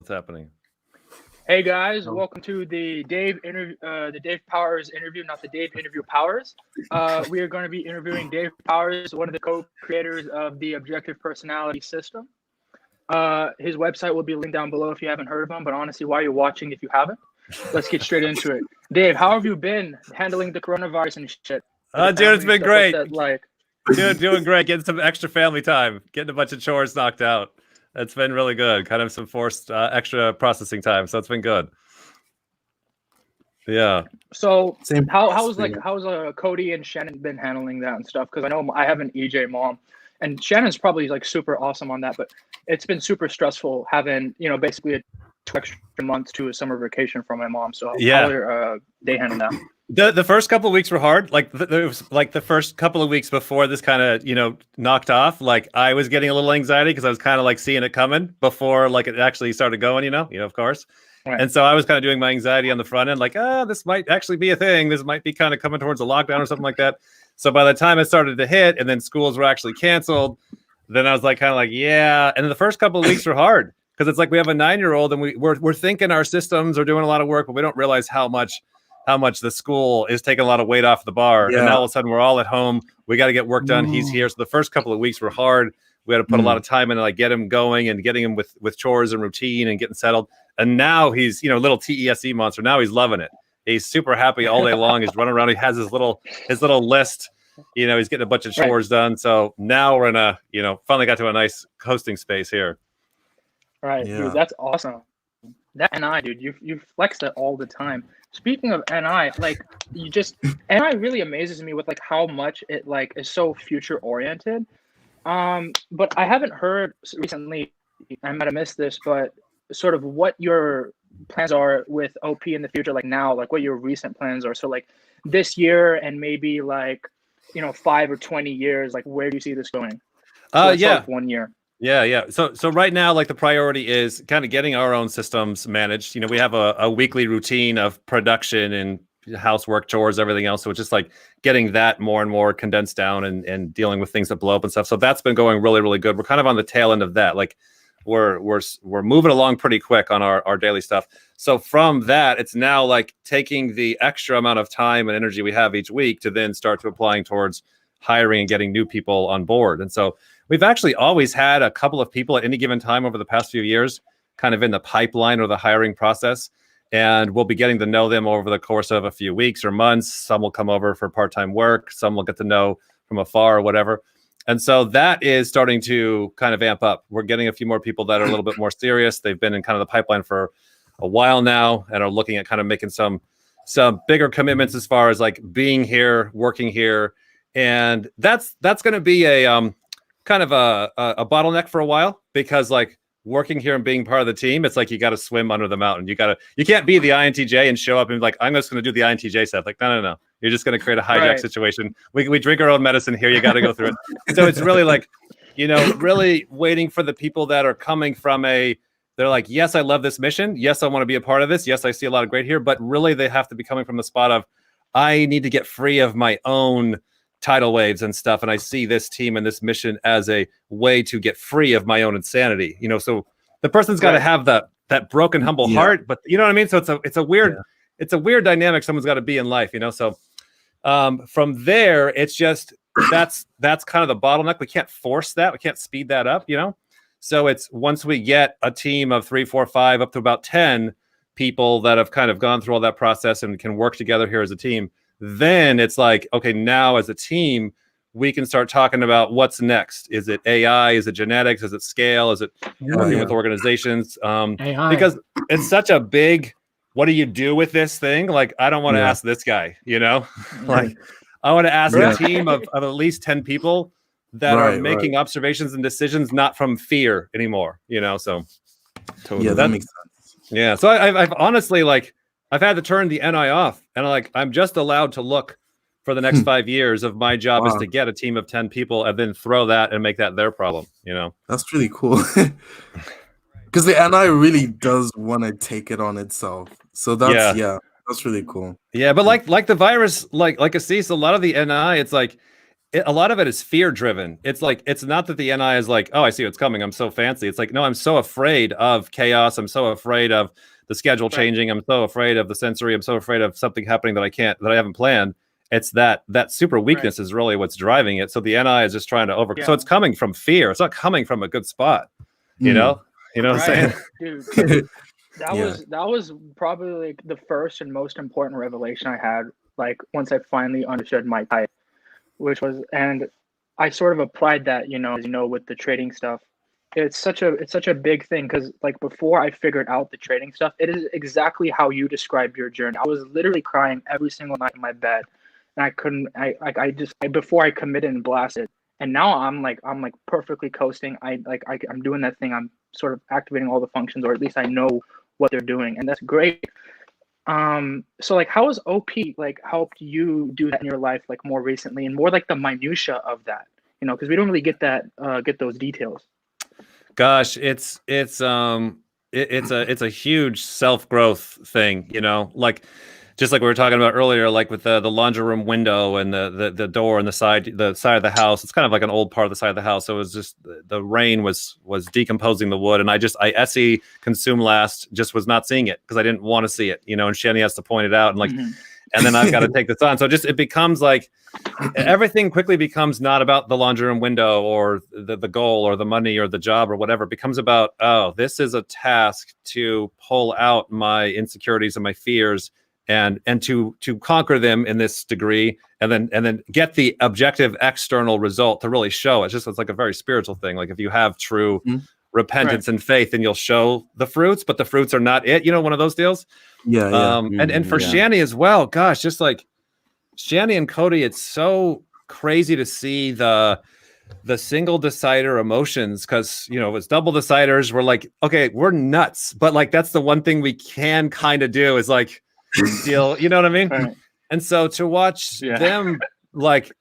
What's happening? Hey guys, welcome to the Dave Powers interview, not the Dave interview Powers. We are going to be interviewing Dave Powers, one of the co-creators of the Objective Personality System. His website will be linked down below if you haven't heard of him, but honestly, why you're watching if you haven't? Let's get straight into it. Dave, how have you been handling the coronavirus and shit? Dude, it's been great. Dude, doing great. Getting some extra family time. Getting a bunch of chores knocked out. It's been really good. Kind of some forced extra processing time, so it's been good. Yeah. So how's Cody and Shannon been handling that and stuff? Because I know I have an EJ mom, and Shannon's probably like super awesome on that, but it's been super stressful having basically a 2 extra months to a summer vacation from my mom. So how are they handling that? The first couple of weeks were hard. Like it was like the first couple of weeks before this kind of knocked off. Like I was getting a little anxiety because I was kind of like seeing it coming before like it actually started going. Of course. Right. And so I was kind of doing my anxiety on the front end, like, this might actually be a thing. This might be kind of coming towards a lockdown or something like that. So by the time it started to hit, and then schools were actually canceled, then I was like, kind of like, yeah. And then the first couple of weeks were hard because it's like we have a 9-year-old and we're thinking our systems are doing a lot of work, but we don't realize how much the school is taking a lot of weight off the bar. Yeah. And now all of a sudden we're all at home. We got to get work done. He's here. So the first couple of weeks were hard. We had to put a lot of time into like get him going and getting him with chores and routine and getting settled. And now he's, little TESE monster. Now he's loving it. He's super happy all day long. He's running around. He has his little list. He's getting a bunch of chores done. So now we're in a, finally got to a nice hosting space here. Right. Yeah. Dude, that's awesome. That NI, dude, you flex that all the time. Speaking of NI, like NI really amazes me with like how much it like is so future oriented. But I haven't heard recently, I might have missed this, but sort of what your plans are with OP in the future, like now, like what your recent plans are. So like this year and maybe like, 5 or 20 years, like where do you see this going? So yeah. 1 year. Yeah. So right now, like the priority is kind of getting our own systems managed. We have a weekly routine of production and housework, chores, everything else. So it's just like getting that more and more condensed down and dealing with things that blow up and stuff. So that's been going really, really good. We're kind of on the tail end of that. Like we're moving along pretty quick on our daily stuff. So from that, it's now like taking the extra amount of time and energy we have each week to then start to applying towards hiring and getting new people on board. And so we've actually always had a couple of people at any given time over the past few years kind of in the pipeline or the hiring process. And we'll be getting to know them over the course of a few weeks or months. Some will come over for part-time work. Some will get to know from afar or whatever. And so that is starting to kind of amp up. We're getting a few more people that are a little bit more serious. They've been in kind of the pipeline for a while now and are looking at kind of making some bigger commitments as far as like being here, working here. And that's going to be a kind of a bottleneck for a while because like working here and being part of the team, it's like you got to swim under the mountain. You can't be the INTJ and show up and be like, I'm just going to do the INTJ stuff. Like, no. You're just going to create a hijack situation. We drink our own medicine here. You got to go through it. So it's really like, really waiting for the people that are coming from they're like, yes, I love this mission. Yes, I want to be a part of this. Yes, I see a lot of great here. But really, they have to be coming from the spot of, I need to get free of my own tidal waves and stuff. And I see this team and this mission as a way to get free of my own insanity. So the person's got to have that broken, humble heart. But you know what I mean? So it's a weird dynamic someone's got to be in life, So from there, it's just that's kind of the bottleneck. We can't force that. We can't speed that up, So it's once we get a team of 3, 4, 5, up to about 10 people that have kind of gone through all that process and can work together here as a team, then it's like, okay, now as a team, we can start talking about what's next. Is it AI? Is it genetics? Is it scale? Is it working with organizations? Because it's such a big, what do you do with this thing? Like, I don't want to ask this guy, like I want to ask a team of at least 10 people that are making observations and decisions, not from fear anymore, so. Totally. Yeah, that makes sense. Yeah. So I've honestly, like, I've had to turn the NI off and I'm just allowed to look for the next 5 years of my job is to get a team of 10 people and then throw that and make that their problem, That's really cool. Because the NI really does want to take it on itself. So that's really cool. Yeah, but like the virus, like Asees, a lot of the NI, it's like a lot of it is fear driven. It's like, it's not that the NI is like, oh, I see what's coming, I'm so fancy. It's like, no, I'm so afraid of chaos. I'm so afraid of the schedule changing. I'm so afraid of the sensory. I'm so afraid of something happening that I haven't planned. It's that super weakness is really what's driving it. So the NI is just trying to overcome. So it's coming from fear. It's not coming from a good spot. You know what I'm saying? Dude, that was probably like the first and most important revelation I had, like once I finally understood my type, which was, and I sort of applied that, as you know, with the trading stuff. It's such a big thing, because like before I figured out the trading stuff, it is exactly how you described your journey. I was literally crying every single night in my bed, and I couldn't. Before I committed and blasted, and now I'm like perfectly coasting. I'm doing that thing. I'm sort of activating all the functions, or at least I know what they're doing, and that's great. So like, how has OP like helped you do that in your life, like more recently, and more like the minutia of that, because we don't really get those details. Gosh, it's a huge self-growth thing, like just like we were talking about earlier, like with the laundry room window and the door and the side of the house. It's kind of like an old part of the side of the house. So it was just the rain was decomposing the wood, and I SE consume last, just was not seeing it because I didn't want to see it, and Shani has to point it out, and like and then I've got to take this on. So it becomes like everything quickly becomes not about the laundry room window or the goal or the money or the job or whatever. It becomes about, oh, this is a task to pull out my insecurities and my fears and to conquer them in this degree, and then get the objective external result to really show. It's like a very spiritual thing. Like if you have true repentance and faith, then you'll show the fruits, but the fruits are not it. One of those deals. And for Shani as well, gosh, just like Shani and Cody, it's so crazy to see the single decider emotions, because it's double deciders. We're like, okay, we're nuts, but like that's the one thing we can kind of do is like deal, you know what I mean? Right. And so to watch them like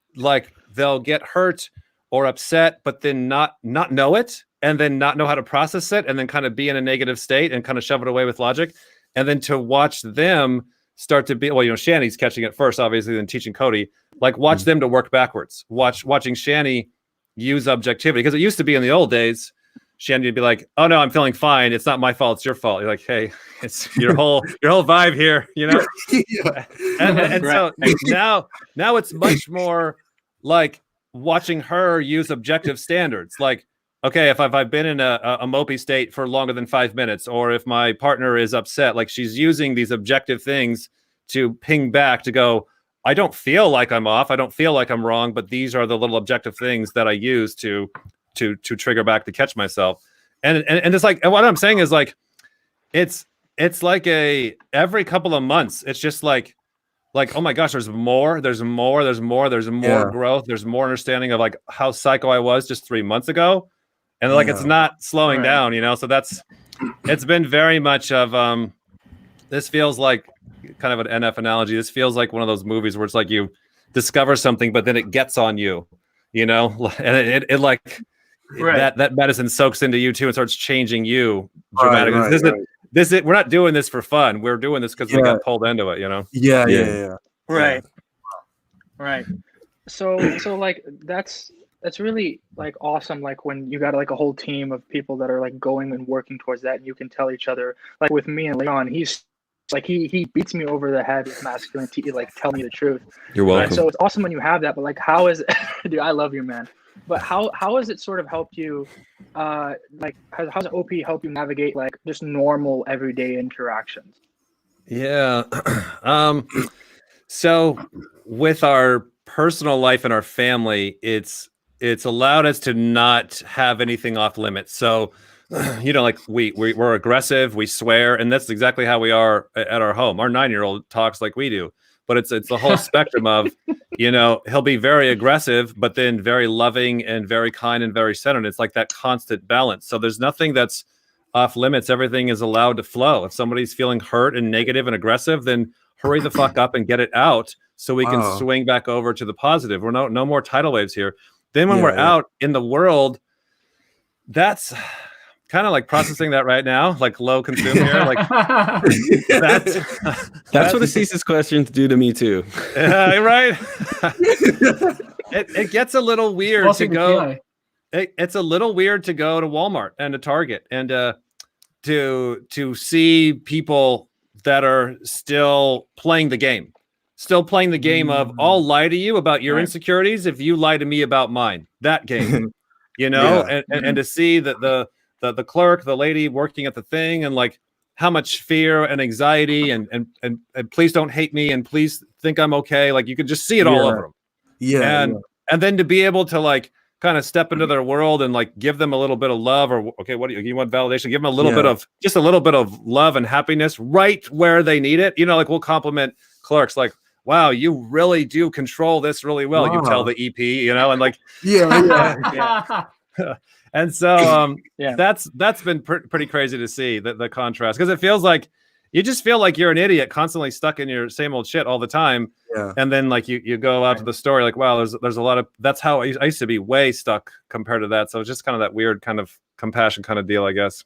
they'll get hurt or upset, but then not know it, and then not know how to process it, and then kind of be in a negative state and kind of shove it away with logic. And then to watch them start to be, Shani's catching it first, obviously, then teaching Cody, like watch them to work backwards. Watching Shani use objectivity, because it used to be in the old days, Shani would be like, "Oh no, I'm feeling fine. It's not my fault. It's your fault." You're like, "Hey, it's your whole vibe here, And so now it's much more like watching her use objective standards, like, okay, if I've been in a mopey state for longer than 5 minutes, or if my partner is upset, like she's using these objective things to ping back to go, I don't feel like I'm off. I don't feel like I'm wrong, but these are the little objective things that I use to trigger back to catch myself. And it's like, what I'm saying is like, it's like every couple of months, it's just like, oh my gosh, there's more growth. There's more understanding of like how psycho I was just 3 months ago. And like, it's not slowing down, so it's been very much of, this feels like kind of an NF analogy. This feels like one of those movies where it's like you discover something, but then it gets on you, and it like that medicine soaks into you too and starts changing you dramatically. This is we're not doing this for fun. We're doing this because we got pulled into it, Yeah. Right. So like that's really like awesome. Like when you got like a whole team of people that are like going and working towards that, and you can tell each other. Like with me and Leon, he's like he beats me over the head with masculinity. Like tell me the truth. You're welcome. So it's awesome when you have that. But like, how is dude? I love you, man. But how has it sort of helped you? Like how's OP help you navigate like just normal everyday interactions? Yeah. So with our personal life and our family, it's allowed us to not have anything off limits. So, like we're aggressive, we swear, and that's exactly how we are at our home. Our 9-year-old talks like we do, but it's the whole spectrum of, he'll be very aggressive, but then very loving and very kind and very centered. It's like that constant balance. So there's nothing that's off limits. Everything is allowed to flow. If somebody's feeling hurt and negative and aggressive, then hurry the fuck up and get it out so we can swing back over to the positive. We're no more tidal waves here. Then when we're out in the world, that's kind of like processing that right now, like low consume here. Like that's what Asees questions do to me too. Right. it gets a little weird to go. It's a little weird to go to Walmart and to Target and to see people that are still playing the game. Still playing the game of I'll lie to you about your insecurities if you lie to me about mine. That game, you know, and to see that the clerk, the lady working at the thing, and like how much fear and anxiety and please don't hate me and please think I'm okay. Like you could just see it all over them. And then to be able to like kind of step into their world and like give them a little bit of love or okay, what do you want validation? Give them a little bit of just a little bit of love and happiness right where they need it. You know, like we'll compliment clerks like, wow, you really do control this really well. You tell the EP, you know, and like, and so that's been pretty crazy to see the contrast because it feels like you just feel like you're an idiot constantly stuck in your same old shit all the time. And then like you go out to the store like, wow, there's a lot of that's how I used to be way stuck compared to that. So it's just kind of that weird kind of compassion kind of deal, I guess.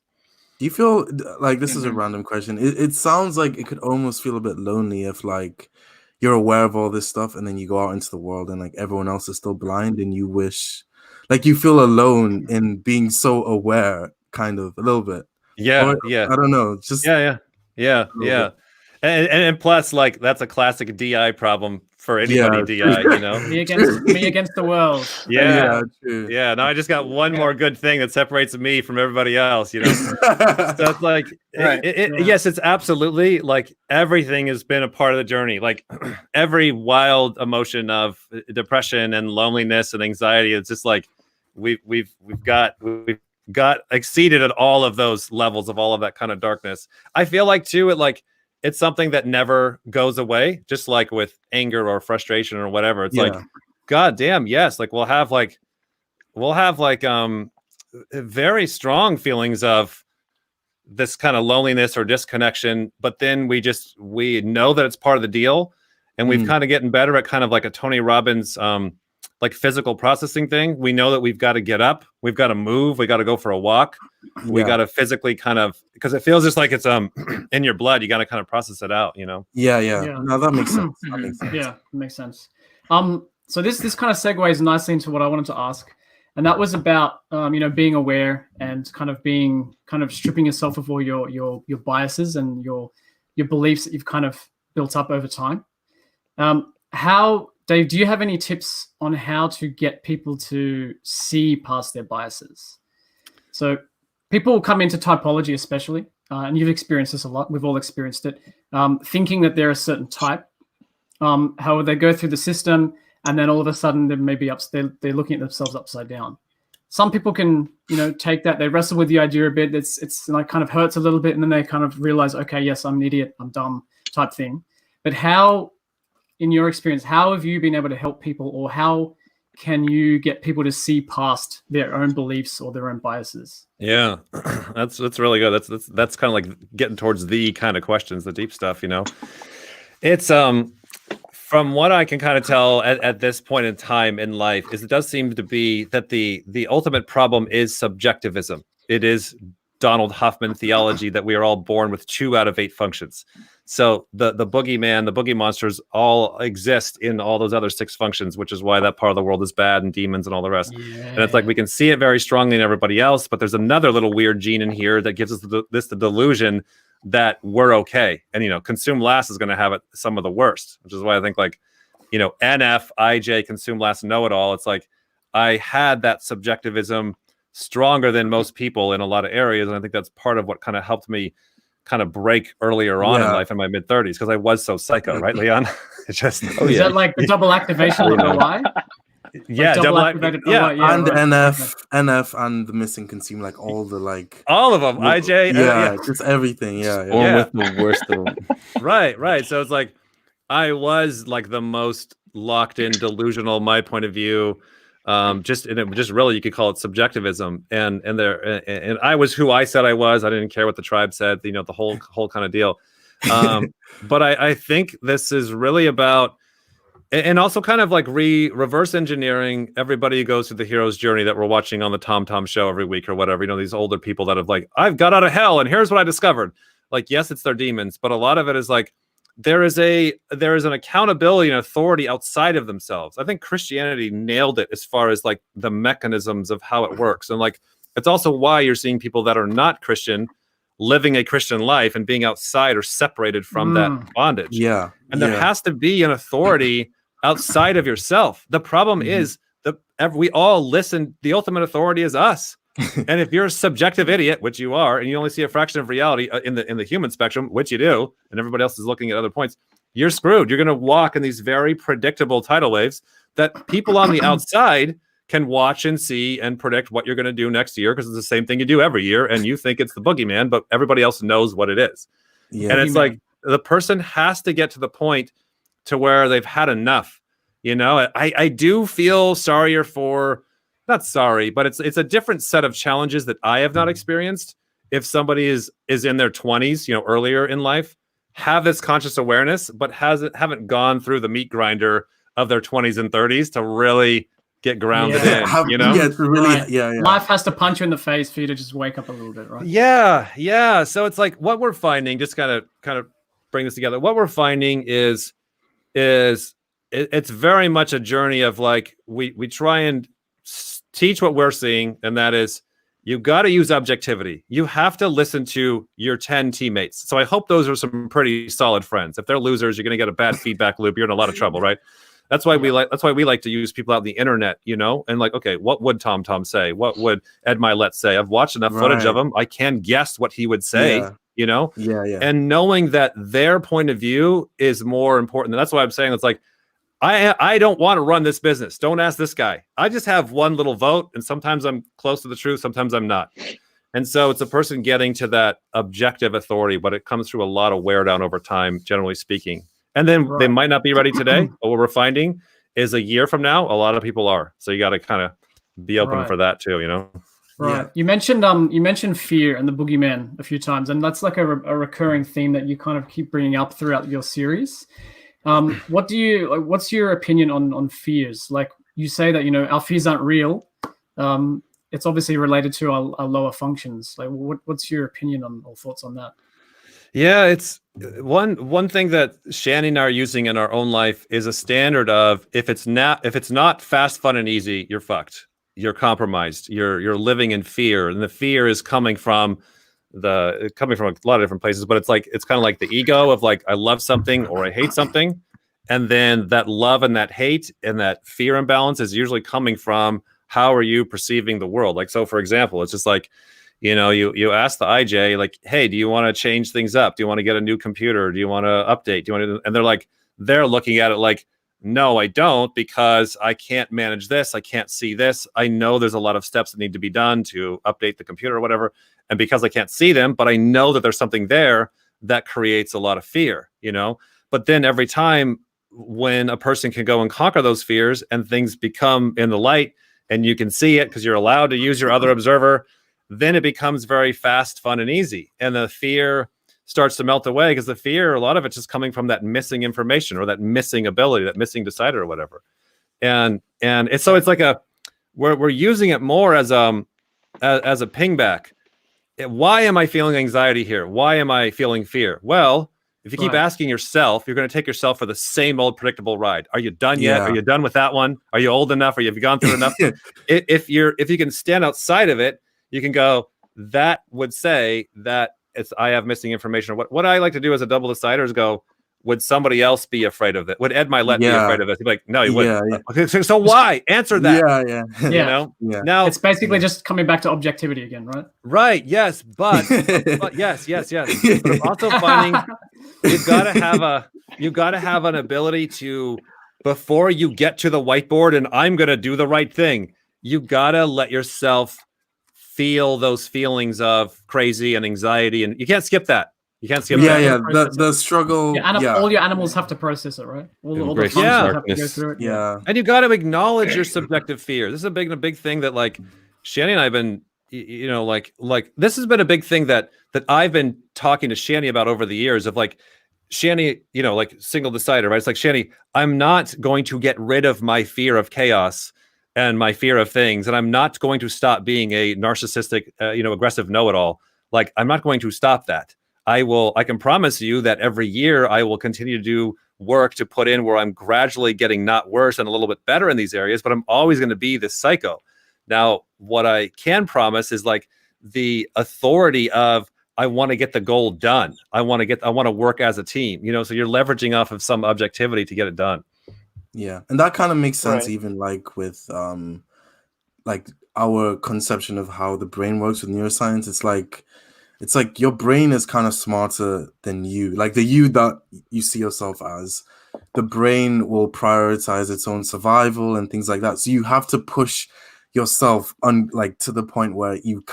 Do you feel like this is a random question? It sounds like it could almost feel a bit lonely if like you're aware of all this stuff and then you go out into the world and like everyone else is still blind and you wish like you feel alone in being so aware kind of a little bit. Or, I don't know. Just And plus like that's a classic DI problem for anybody DI, you know. Me against the world. True. No, I just got one more good thing that separates me from everybody else, you know. So it's like yes, it's absolutely like everything has been a part of the journey. Like every wild emotion of depression and loneliness and anxiety, it's just like we've got exceeded at all of those levels of all of that kind of darkness. I feel like too it's something that never goes away, just like with anger or frustration or whatever. It's like, God damn, yes. Like we'll have very strong feelings of this kind of loneliness or disconnection, but then we know that it's part of the deal. And we've kind of getting better at kind of like a Tony Robbins, like physical processing thing. We know that we've got to get up, we've got to move, we got to go for a walk. We got to physically kind of, because it feels just like it's in your blood. You got to kind of process it out, you know? No, that makes sense. Yeah, it makes sense. So this kind of segues nicely into what I wanted to ask, and that was about being aware and kind of stripping yourself of all your biases and your beliefs that you've kind of built up over time. Dave, do you have any tips on how to get people to see past their biases? So people come into typology especially, and you've experienced this a lot. We've all experienced it, thinking that they're a certain type. However, they go through the system, and then all of a sudden they may be they're looking at themselves upside down. Some people can, take that. They wrestle with the idea a bit. It's like kind of hurts a little bit, and then they kind of realize, okay, yes, I'm an idiot, I'm dumb, type thing. But how, in your experience, how have you been able to help people, or how can you get people to see past their own beliefs or their own biases? Yeah, that's really good. That's kind of like getting towards the kind of questions, the deep stuff, It's from what I can kind of tell at this point in time in life is it does seem to be that the ultimate problem is subjectivism. It is Donald Huffman theology that we are all born with 2 out of 8 functions. So the boogeyman, the boogie monsters all exist in all those other 6 functions, which is why that part of the world is bad and demons and all the rest. And it's like we can see it very strongly in everybody else, but there's another little weird gene in here that gives us the delusion that we're okay. And, consume last is going to have it some of the worst, which is why I think like, NF, IJ, consume last, know it all. It's like I had that subjectivism stronger than most people in a lot of areas. And I think that's part of what kind of helped me kind of break earlier on in life in my mid-30s because I was so psycho, right, Leon? It's just is that like the double activation of the lie? Yeah, like double activated and NF and the missing consume, like all the like all of them, IJ, just everything, with the worst of them. Right. So it's like I was like the most locked in, delusional, my point of view. Just really you could call it subjectivism, and I was who I said I was. I didn't care what the tribe said, the whole kind of deal. But I think this is really about, and also kind of like reverse engineering everybody who goes through the hero's journey that we're watching on the Tom Tom show every week or whatever. These older people that have like, I've got out of hell and here's what I discovered. Like, yes, it's their demons, but a lot of it is like there is an accountability and authority outside of themselves. I think Christianity nailed it as far as like the mechanisms of how it works. And like, it's also why you're seeing people that are not Christian living a Christian life and being outside or separated from that bondage. Yeah. And there has to be an authority outside of yourself. The problem is we all listen. The ultimate authority is us. And if you're a subjective idiot, which you are, and you only see a fraction of reality in the human spectrum, which you do, and everybody else is looking at other points, you're screwed. You're going to walk in these very predictable tidal waves that people on the outside can watch and see and predict what you're going to do next year, because it's the same thing you do every year, and you think it's the boogeyman, but everybody else knows what it is. And it's like the person has to get to the point to where they've had enough. You know, I do feel sorrier for, not sorry, but it's a different set of challenges that I have not experienced. If somebody is in their 20s, you know, earlier in life, have this conscious awareness, but haven't gone through the meat grinder of their 20s and 30s to really get grounded in, you know? Yeah, really, Life has to punch you in the face for you to just wake up a little bit, right? Yeah. So it's like what we're finding, just kind of bring this together. What we're finding is it's very much a journey of like, we try and teach what we're seeing, and that is you got to use objectivity. You have to listen to your 10 teammates. So I hope those are some pretty solid friends. If they're losers, you're going to get a bad feedback loop. You're in a lot of trouble, right? That's why we like to use people out on the internet, you know, and like, okay, what would Tom say? What would Ed Milet say? I've watched enough footage of him. I can guess what he would say, you know? And knowing that their point of view is more important. And that's why I'm saying it's like, I don't want to run this business. Don't ask this guy. I just have one little vote, and sometimes I'm close to the truth, sometimes I'm not. And so it's a person getting to that objective authority, but it comes through a lot of wear down over time, generally speaking. And then they might not be ready today, but what we're finding is a year from now, a lot of people are. So you got to kind of be open for that too, you know? Right. Yeah. You mentioned fear and the boogeyman a few times, and that's like a recurring theme that you kind of keep bringing up throughout your series. What's your opinion on fears? Like you say that, you know, our fears aren't real. It's obviously related to our lower functions. Like what's your opinion on or thoughts on that? Yeah, it's one thing that Shanny and I are using in our own life is a standard of if it's not fast, fun, and easy, you're fucked. You're compromised. You're living in fear, and the fear is coming from a lot of different places. But it's kind of like the ego of like I love something or I hate something, and then that love and that hate and that fear imbalance is usually coming from how are you perceiving the world. Like so, for example, it's just like, you know, you ask the IJ, like, hey, do you want to change things up? Do you want to get a new computer? Do you want to update? Do you want to? And they're looking at it like, no, I don't, because I can't manage this. I can't see this. I know there's a lot of steps that need to be done to update the computer or whatever. And because I can't see them, but I know that there's something there that creates a lot of fear, you know? But then every time when a person can go and conquer those fears and things become in the light and you can see it because you're allowed to use your other observer, then it becomes very fast, fun, and easy. And the fear starts to melt away because the fear, a lot of it's just coming from that missing information or that missing ability, that missing decider or whatever. And it's like we're using it more as a ping back. Why am I feeling anxiety here? Why am I feeling fear? Well, if you keep asking yourself, you're going to take yourself for the same old predictable ride. Are you done yet? Are you done with that one? Are you old enough? Have you gone through enough? If you can stand outside of it, you can go, that would say that I have missing information. What I like to do as a double decider is go, would somebody else be afraid of it? Would Ed Milet be afraid of it? He'd be like, no, he wouldn't. Okay, so why? Answer that. You know? Now it's basically just coming back to objectivity again, right? Right. Yes. But yes. But I'm also finding you've got to have an ability to, before you get to the whiteboard and I'm going to do the right thing, you got to let yourself feel those feelings of crazy and anxiety, and you can't skip that. You can't skip that. The struggle. All your animals have to process it, right? All the functions have to go through it. And you got to acknowledge your subjective fear. This is a big thing that like Shanny and I've been, you know, like this has been a big thing that I've been talking to Shanny about over the years of like, Shanny, you know, like single decider, right? It's like, Shanny, I'm not going to get rid of my fear of chaos and my fear of things, and I'm not going to stop being a narcissistic, aggressive know-it-all. Like, I'm not going to stop that. I can promise you that every year I will continue to do work to put in where I'm gradually getting not worse and a little bit better in these areas, but I'm always going to be this psycho. Now, what I can promise is like the authority of, I want to get the goal done. I want to work as a team, you know, so you're leveraging off of some objectivity to get it done. Yeah. And that kind of makes sense, even like with like our conception of how the brain works with neuroscience. It's like your brain is kind of smarter than you, like the you that you see yourself as. The brain will prioritize its own survival and things like that. So you have to push yourself on, like, to the point where you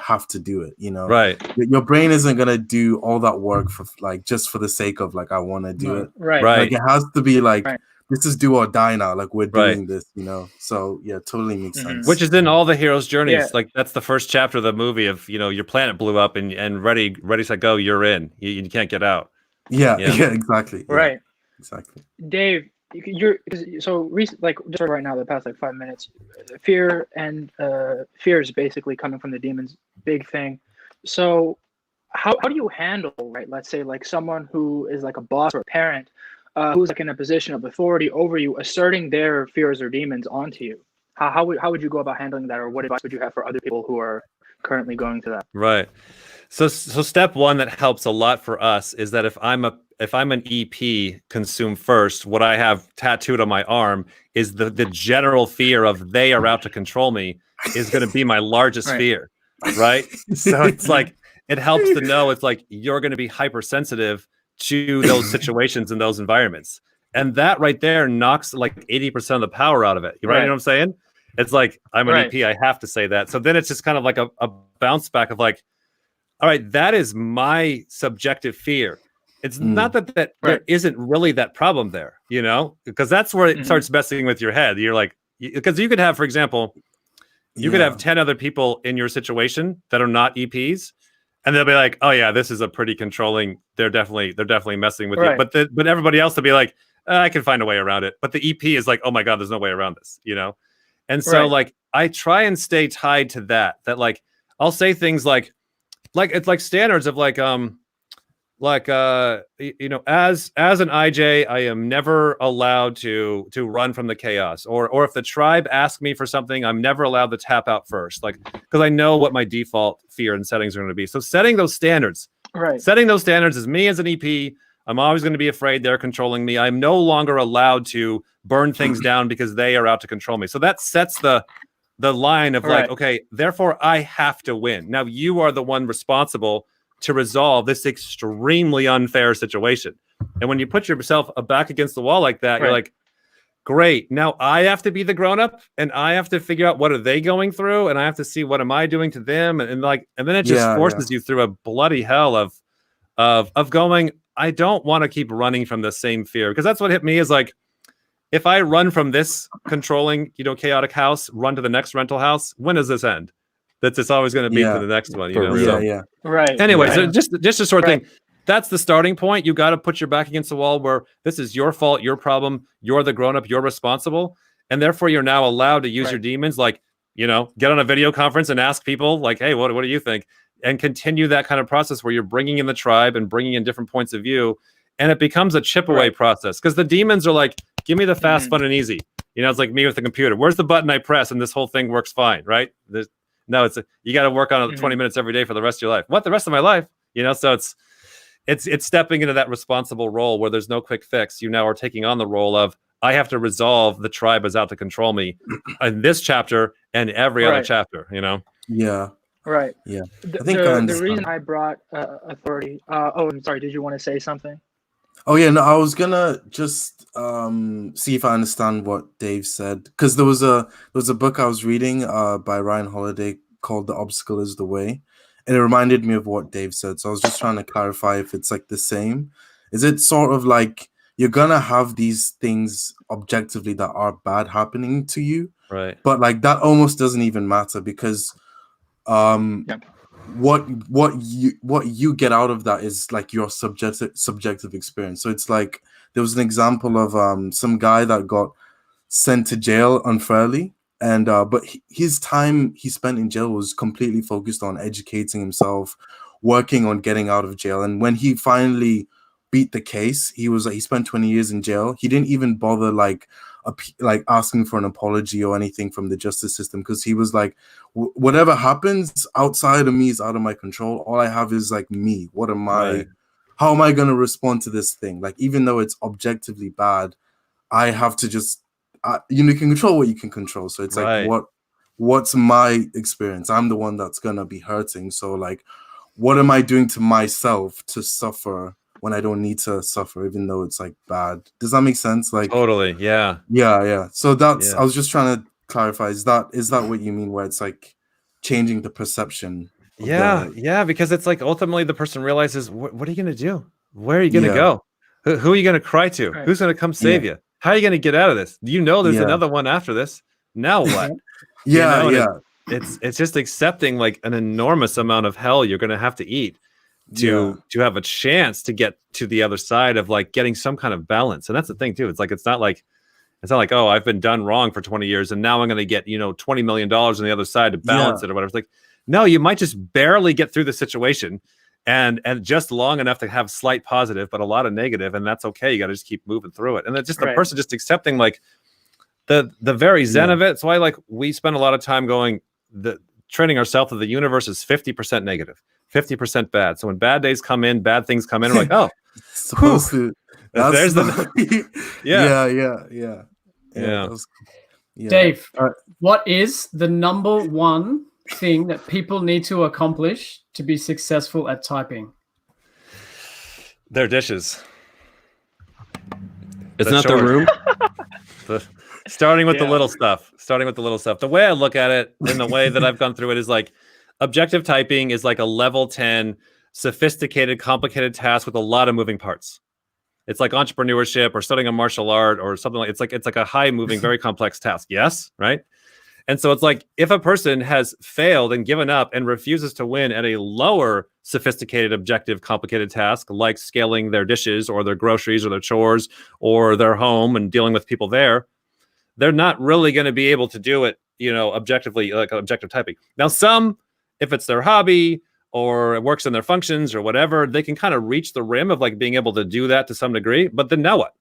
have to do it, you know? Right. Your brain isn't going to do all that work for like, just for the sake of like, I want to do it. Right. Like it has to be like, this is do or die now. Like we're doing this, you know? So yeah, totally makes sense. Which is in all the hero's journeys. Yeah. Like that's the first chapter of the movie of, you know, your planet blew up and ready, set, go, you're in. You can't get out. Yeah, exactly. Yeah, right. Exactly. Dave, you're so recent, like just right now, the past like 5 minutes, fear is basically coming from the demons, big thing. So how do you handle, right? Let's say like someone who is like a boss or a parent, who's like in a position of authority over you, asserting their fears or demons onto you. How would you go about handling that, or what advice would you have for other people who are currently going through that? Right. So step one that helps a lot for us is that if I'm an EP consume first, what I have tattooed on my arm is the general fear of they are out to control me is going to be my largest fear, right? So it's like, it helps to know it's like you're going to be hypersensitive to those situations and those environments. And that right there knocks like 80% of the power out of it. You know what I'm saying? It's like, I'm an EP, I have to say that. So then it's just kind of like a bounce back of like, all right, that is my subjective fear. It's not that there isn't really that problem there, you know, because that's where it starts messing with your head. You're like, because you could have, for example, you could have 10 other people in your situation that are not EPs, and they'll be like, oh yeah, this is a pretty controlling. They're definitely messing with you. But everybody else will be like, I can find a way around it. But the EP is like, oh my God, there's no way around this, you know? And so like, I try and stay tied to that like, I'll say things like it's like standards of like, you know, as an IJ, I am never allowed to run from the chaos, or if the tribe asks me for something, I'm never allowed to tap out first, like, because I know what my default fear and settings are going to be. So setting those standards, is me as an EP. I'm always going to be afraid they're controlling me. I'm no longer allowed to burn things down because they are out to control me. So that sets the line of like, okay, therefore I have to win. Now you are the one responsible to resolve this extremely unfair situation. And when you put yourself back against the wall like that, you're like, great. Now I have to be the grown-up and I have to figure out what are they going through, and I have to see what am I doing to them, and then it just forces you through a bloody hell of going, I don't want to keep running from the same fear, because that's what hit me is like, if I run from this controlling, you know, chaotic house, run to the next rental house, when does this end? That's it's always going to be for the next one, you know? Anyway, so just a short thing. That's the starting point. You got to put your back against the wall where this is your fault, your problem. You're the grown up, you're responsible. And therefore you're now allowed to use your demons. Like, you know, get on a video conference and ask people like, hey, what do you think? And continue that kind of process where you're bringing in the tribe and bringing in different points of view. And it becomes a chip away process, because the demons are like, give me the fast, fun, and easy. You know, it's like me with the computer. Where's the button I press and this whole thing works fine, right? No, you got to work on it 20 minutes every day for the rest of your life. What, the rest of my life? You know, so it's stepping into that responsible role where there's no quick fix. You now are taking on the role of, I have to resolve the tribe is out to control me in this chapter and every other chapter, you know? Yeah. Right. Yeah. I think the reason I brought authority. I'm sorry. Did you want to say something? Oh yeah, no, I was gonna just see if I understand what Dave said, because there was a book I was reading by Ryan Holiday called "The Obstacle Is the Way," and it reminded me of what Dave said. So I was just trying to clarify if it's like the same. Is it sort of like you're gonna have these things objectively that are bad happening to you, right? But like that almost doesn't even matter, because what you get out of that is like your subjective experience. So it's like there was an example of some guy that got sent to jail unfairly, and but his time he spent in jail was completely focused on educating himself, working on getting out of jail. And when he finally beat the case, he spent 20 years in jail. He didn't even bother like asking for an apology or anything from the justice system, because he was like, whatever happens outside of me is out of my control. All I have is like me. How am I going to respond to this thing? Like, even though it's objectively bad, I have to just, you can control what you can control. So it's like, what's my experience? I'm the one that's going to be hurting. So like, what am I doing to myself to suffer when I don't need to suffer, even though it's like bad? Does that make sense? Like, totally. Yeah. So that's, I was just trying to clarify. Is that what you mean, where it's like changing the perception? Yeah, because it's like ultimately the person realizes, what are you going to do? Where are you going to go? Who are you going to cry to? Who's going to come save you? How are you going to get out of this? You know there's another one after this. Now what? It's just accepting like an enormous amount of hell you're going to have to eat to have a chance to get to the other side of like getting some kind of balance. And that's the thing too. It's not like, oh, I've been done wrong for 20 years and now I'm going to get, $20 million on the other side to balance it or whatever. It's like, no, you might just barely get through the situation and just long enough to have slight positive, but a lot of negative, and that's okay. You got to just keep moving through it. And then just the person just accepting like the very zen of it. It's why like we spend a lot of time training ourselves that the universe is 50% negative, 50% bad. So when bad days come in, bad things come in, we're like, oh, supposed to. There's Dave, what is the number one thing that people need to accomplish to be successful at typing? Their dishes. It's not the room. Starting with the little stuff. The way I look at it and the way that I've gone through it is like objective typing is like a level 10 sophisticated, complicated task with a lot of moving parts. It's like entrepreneurship or studying a martial art or something like it's like a high moving, very complex task. Yes, right? And so it's like if a person has failed and given up and refuses to win at a lower sophisticated, objective, complicated task, like scaling their dishes or their groceries or their chores or their home and dealing with people there, they're not really going to be able to do it, objectively, like objective typing. Now, some, if it's their hobby or it works in their functions or whatever, they can kind of reach the rim of like being able to do that to some degree. But then now what?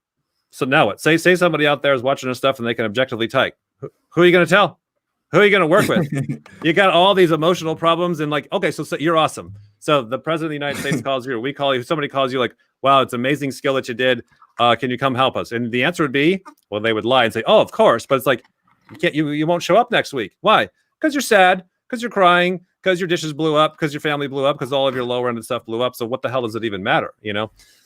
So now what? Say somebody out there is watching this stuff and they can objectively type. Who are you going to tell? Who are you going to work with? You got all these emotional problems and like, okay, so you're awesome. So the president of the United States calls you, or we call you, somebody calls you like, wow, it's an amazing skill that you did. Can you come help us? And the answer would be, well, they would lie and say, oh, of course. But it's like, you won't show up next week. Why? Because you're sad, because you're crying, because your dishes blew up, because your family blew up, because all of your lower end stuff blew up. So what the hell does it even matter?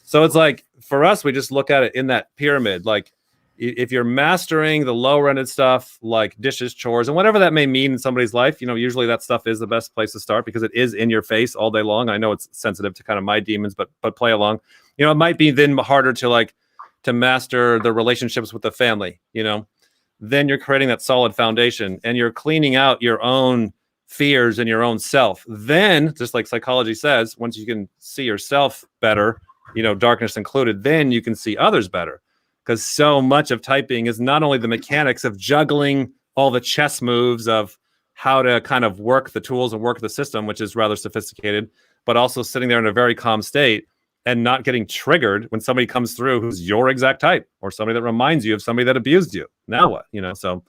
So it's like, for us, we just look at it in that pyramid. Like, if you're mastering the lower ended stuff like dishes, chores, and whatever that may mean in somebody's life, usually that stuff is the best place to start because it is in your face all day long. I know it's sensitive to kind of my demons, but play along. It might be then harder to master the relationships with the family. Then you're creating that solid foundation and you're cleaning out your own fears and your own self. Then, just like psychology says, once you can see yourself better, darkness included, then you can see others better. Because so much of typing is not only the mechanics of juggling all the chess moves of how to kind of work the tools and work the system, which is rather sophisticated, but also sitting there in a very calm state and not getting triggered when somebody comes through who's your exact type or somebody that reminds you of somebody that abused you. Now what? So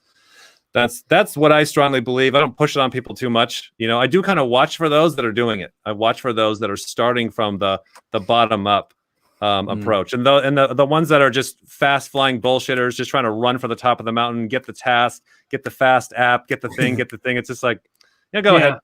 that's what I strongly believe. I don't push it on people too much. I do kind of watch for those that are doing it. I watch for those that are starting from the bottom up. Approach and the ones that are just fast flying bullshitters, just trying to run for the top of the mountain, get the task, get the fast app, get the thing. It's just like, go ahead.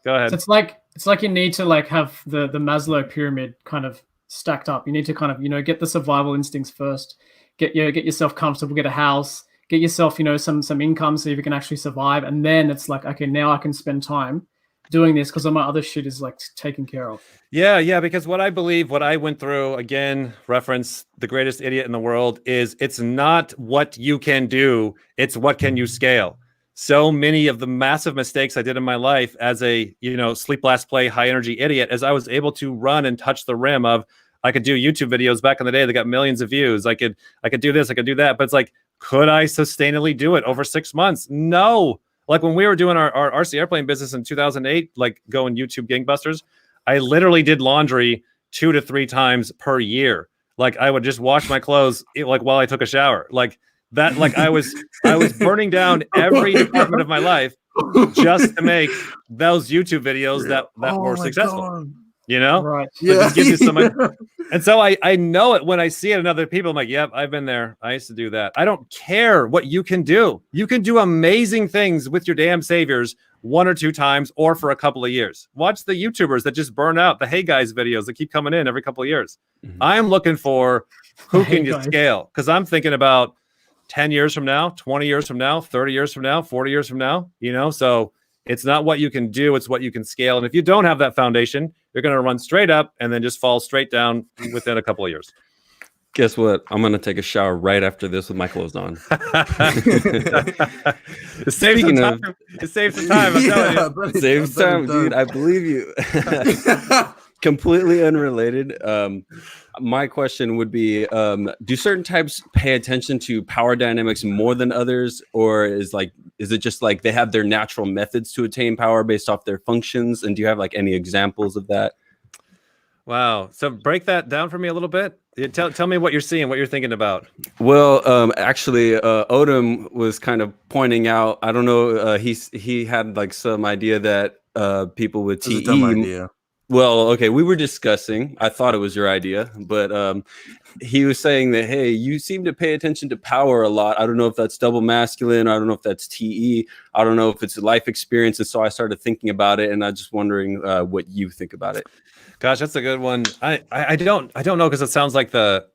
So it's like you need to like have the Maslow pyramid kind of stacked up. You need to kind of get the survival instincts first, get yourself comfortable, get a house, get yourself some income so you can actually survive, and then it's like, okay, now I can spend time doing this because all my other shit is like taken care of. Yeah, because what I believe, what I went through, again, reference The Greatest Idiot in the World, is it's not what you can do, it's what can you scale. So many of the massive mistakes I did in my life as a, sleep, last play, high energy idiot, as I was able to run and touch the rim of, I could do YouTube videos back in the day that got millions of views. I could do this, I could do that. But it's like, could I sustainably do it over 6 months? No. Like when we were doing our RC airplane business in 2008, like going YouTube gangbusters, I literally did laundry 2 to 3 times per year. Like I would just wash my clothes like while I took a shower. Like that, like I was burning down every department of my life just to make those YouTube videos that were successful. God. You know? Right. So it just gives you some and so I know it when I see it in other people. I'm like, yep, I've been there. I used to do that. I don't care what you can do. You can do amazing things with your damn saviors 1 or 2 times or for a couple of years. Watch the YouTubers that just burn out, the Hey Guys videos that keep coming in every couple of years. I'm looking for who can you scale? Because I'm thinking about 10 years from now, 20 years from now, 30 years from now, 40 years from now, you know? So it's not what you can do, it's what you can scale. And if you don't have that foundation, you're going to run straight up and then just fall straight down within a couple of years. Guess what? I'm going to take a shower right after this with my clothes on. It saves some time. It saves some time. I'm telling you. Saves time, dude. I believe you. Completely unrelated. My question would be, do certain types pay attention to power dynamics more than others? Or is it just like they have their natural methods to attain power based off their functions? And do you have like any examples of that? Wow. So break that down for me a little bit. Tell me what you're seeing, what you're thinking about. Well, actually, Odom was kind of pointing out, I don't know, he had like some idea that people with TE. Dumb idea. Well, okay, we were discussing. I thought it was your idea, but he was saying that, hey, you seem to pay attention to power a lot. I don't know if that's double masculine. I don't know if that's TE. I don't know if it's a life experience. And so I started thinking about it, and I'm just wondering what you think about it. Gosh, that's a good one. I don't know, because it sounds like the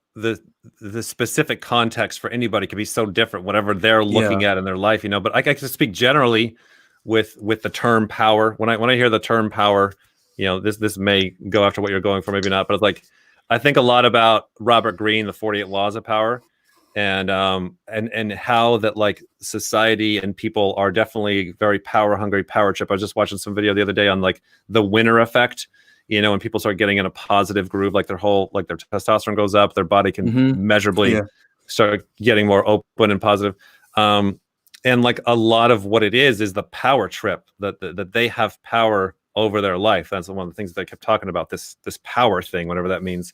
specific context for anybody could be so different, whatever they're looking at in their life, you know. But I can speak generally with the term power. When I hear the term power, you know, this may go after what you're going for, maybe not, but it's like I think a lot about Robert Greene, the 48 Laws of Power, and how that like society and people are definitely very power hungry, power trip. I was just watching some video the other day on like the winner effect. You know, when people start getting in a positive groove, like their testosterone goes up, their body can measurably start getting more open and positive. And like a lot of what it is the power trip that they have power over their life. That's one of the things that I kept talking about, this power thing, whatever that means.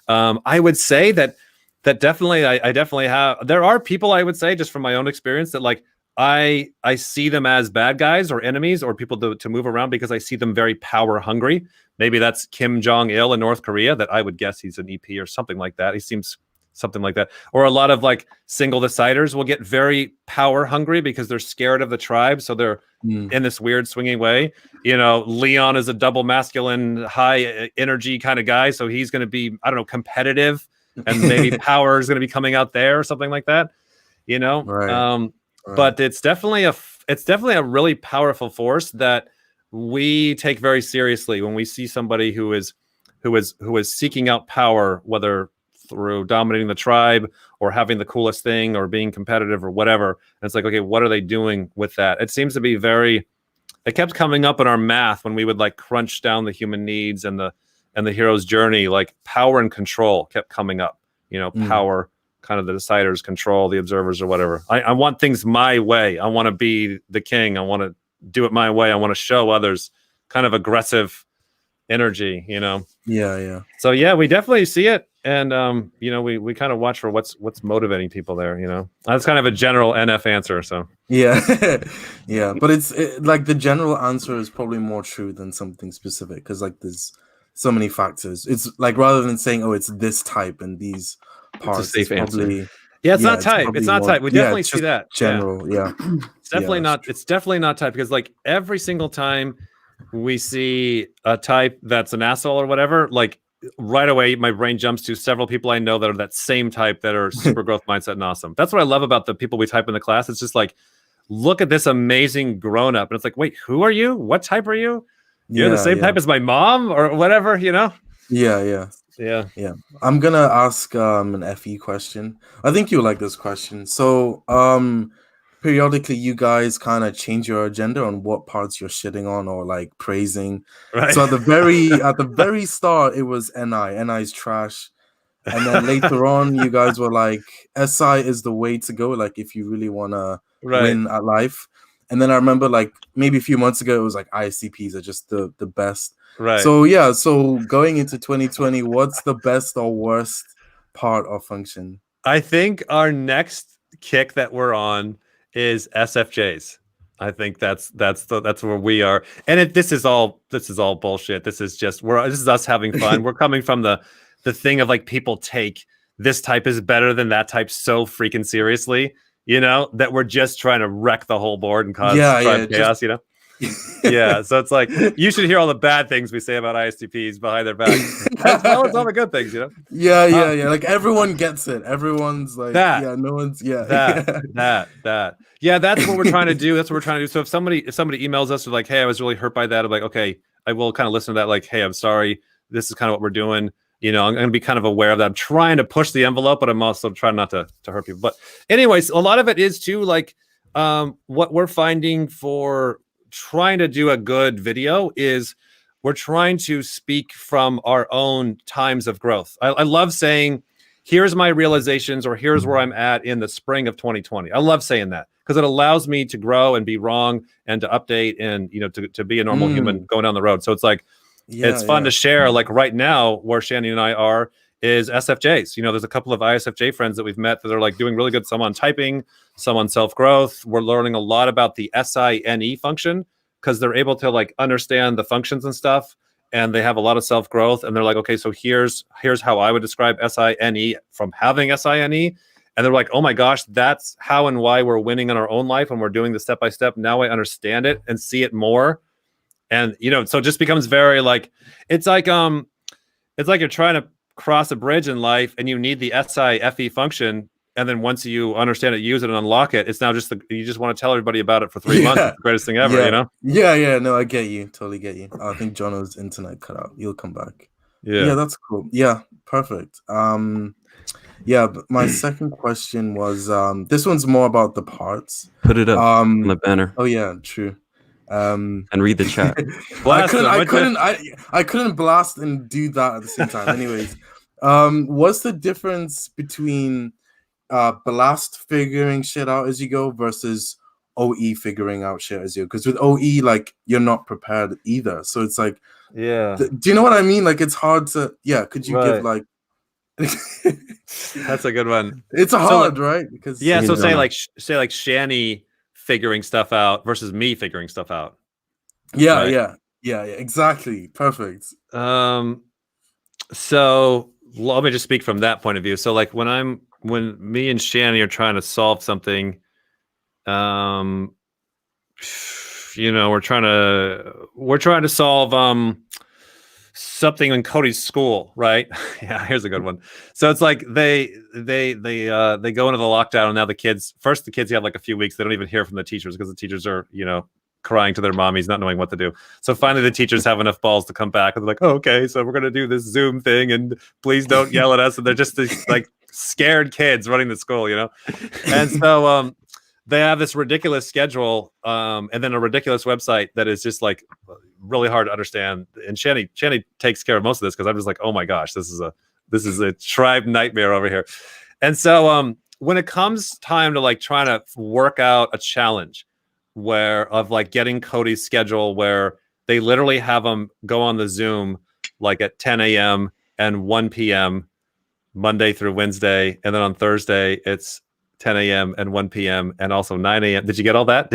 I would say that definitely, I definitely have, there are people, I would say, just from my own experience, that like, I see them as bad guys or enemies or people to move around because I see them very power hungry. Maybe that's Kim Jong-il in North Korea, that I would guess he's an EP or something like that. He seems something like that. Or a lot of like single deciders will get very power hungry because they're scared of the tribe. So they're in this weird swinging way. You know, Leon is a double masculine, high energy kind of guy. So he's going to be, I don't know, competitive, and maybe power is going to be coming out there or something like that, you know? Right. But it's definitely a really powerful force that we take very seriously when we see somebody who is seeking out power, whether through dominating the tribe or having the coolest thing or being competitive or whatever. And it's like, okay, what are they doing with that? It seems to be it kept coming up in our math when we would like crunch down the human needs and the hero's journey, like power and control kept coming up, you know, power, kind of the deciders, control, the observers or whatever. I want things my way. I want to be the king. I want to do it my way. I want to show others, kind of aggressive energy, you know? Yeah. So yeah, we definitely see it. And, you know, we kind of watch for what's motivating people there, you know? That's kind of a general NF answer. So yeah. Yeah. But it's like the general answer is probably more true than something specific. Because like there's so many factors. It's like, rather than saying, oh, it's this type and these parts, it's a safe answer. Yeah, it's not type. It's not type. We definitely see that. General, yeah. It's definitely not. It's definitely not type, because like every single time we see a type that's an asshole or whatever, like right away my brain jumps to several people I know that are that same type that are super growth mindset and awesome. That's what I love about the people we type in the class. It's just like, look at this amazing grown up, and it's like, wait, who are you? What type are you? You're the same type as my mom or whatever, you know? Yeah. I'm gonna ask an FE question. I think you'll like this question. So periodically you guys kind of change your agenda on what parts you're shitting on or like praising. Right. So at the very start it was NI's trash. And then later on you guys were like, SI is the way to go, like if you really wanna win at life. And then I remember like maybe a few months ago, it was like ISTPs are just the best. Right. So yeah, so going into 2020, what's the best or worst part of function? I think our next kick that we're on is SFJs. I think that's where we are. And this is all bullshit. This is us having fun. We're coming from the thing of like people take this type is better than that type so freaking seriously, you know, that we're just trying to wreck the whole board and cause chaos, you know? Yeah, so it's like you should hear all the bad things we say about ISTPs behind their back, as well as all the good things, you know. Yeah. Like everyone gets it. Everyone's like, that. Yeah, no one's. Yeah, that. Yeah, that's what we're trying to do. That's what we're trying to do. So if somebody emails us, like, hey, I was really hurt by that, I'm like, okay, I will kind of listen to that. Like, hey, I'm sorry. This is kind of what we're doing. You know, I'm going to be kind of aware of that. I'm trying to push the envelope, but I'm also trying not to hurt people. But anyways, a lot of it is too like what we're finding for trying to do a good video is we're trying to speak from our own times of growth. I love saying, here's my realizations, or here's where I'm at in the spring of 2020. I love saying that because it allows me to grow and be wrong and to update and, you know, to be a normal human going down the road. So it's like, it's fun to share. Like right now where Shanny and I are is SFJs. You know, there's a couple of ISFJ friends that we've met that are like doing really good. Some on typing, some on self-growth. We're learning a lot about the SINE function because they're able to like understand the functions and stuff. And they have a lot of self-growth. And they're like, okay, so here's how I would describe SINE from having SINE. And they're like, oh my gosh, that's how and why we're winning in our own life when we're doing the step-by-step. Now I understand it and see it more. And, you know, so it just becomes very like, it's like you're trying to cross a bridge in life and you need the SIFE function. And then once you understand it, use it and unlock it, it's now just you just want to tell everybody about it for 3 months. It's the greatest thing ever, you know? Yeah. No, I get you. Totally get you. I think Jono's internet cut out. You'll come back. Yeah, that's cool. Yeah, perfect. Yeah, but my second question was this one's more about the parts. Put it up on the banner. Oh yeah, true. And read the chat. I couldn't blast and do that at the same time. Anyways, what's the difference between blast figuring shit out as you go versus OE figuring out shit as you go? Because with OE, like you're not prepared either. So it's like, do you know what I mean? Like it's hard to could you give like that's a good one. It's hard, right? Because so say like Shanny figuring stuff out versus me figuring stuff out. Yeah, exactly. Perfect. So let me just speak from that point of view. So like when me and Shanny are trying to solve something, you know, we're trying to solve something in Cody's school, right? Yeah, here's a good one. So it's like they go into the lockdown, and now the kids have like a few weeks. They don't even hear from the teachers because the teachers are, you know, crying to their mommies, not knowing what to do. So finally the teachers have enough balls to come back and they're like, oh, okay, so we're going to do this Zoom thing and please don't yell at us. And they're just these like scared kids running the school, you know? And so they have this ridiculous schedule and then a ridiculous website that is just like really hard to understand. And Shanny takes care of most of this because I'm just like, oh my gosh, this is a tribe nightmare over here. And so when it comes time to like trying to work out a challenge of like getting Cody's schedule where they literally have them go on the Zoom like at 10 a.m. and 1 p.m. Monday through Wednesday. And then on Thursday, it's 10 a.m. and 1 p.m. and also 9 a.m. Did you get all that?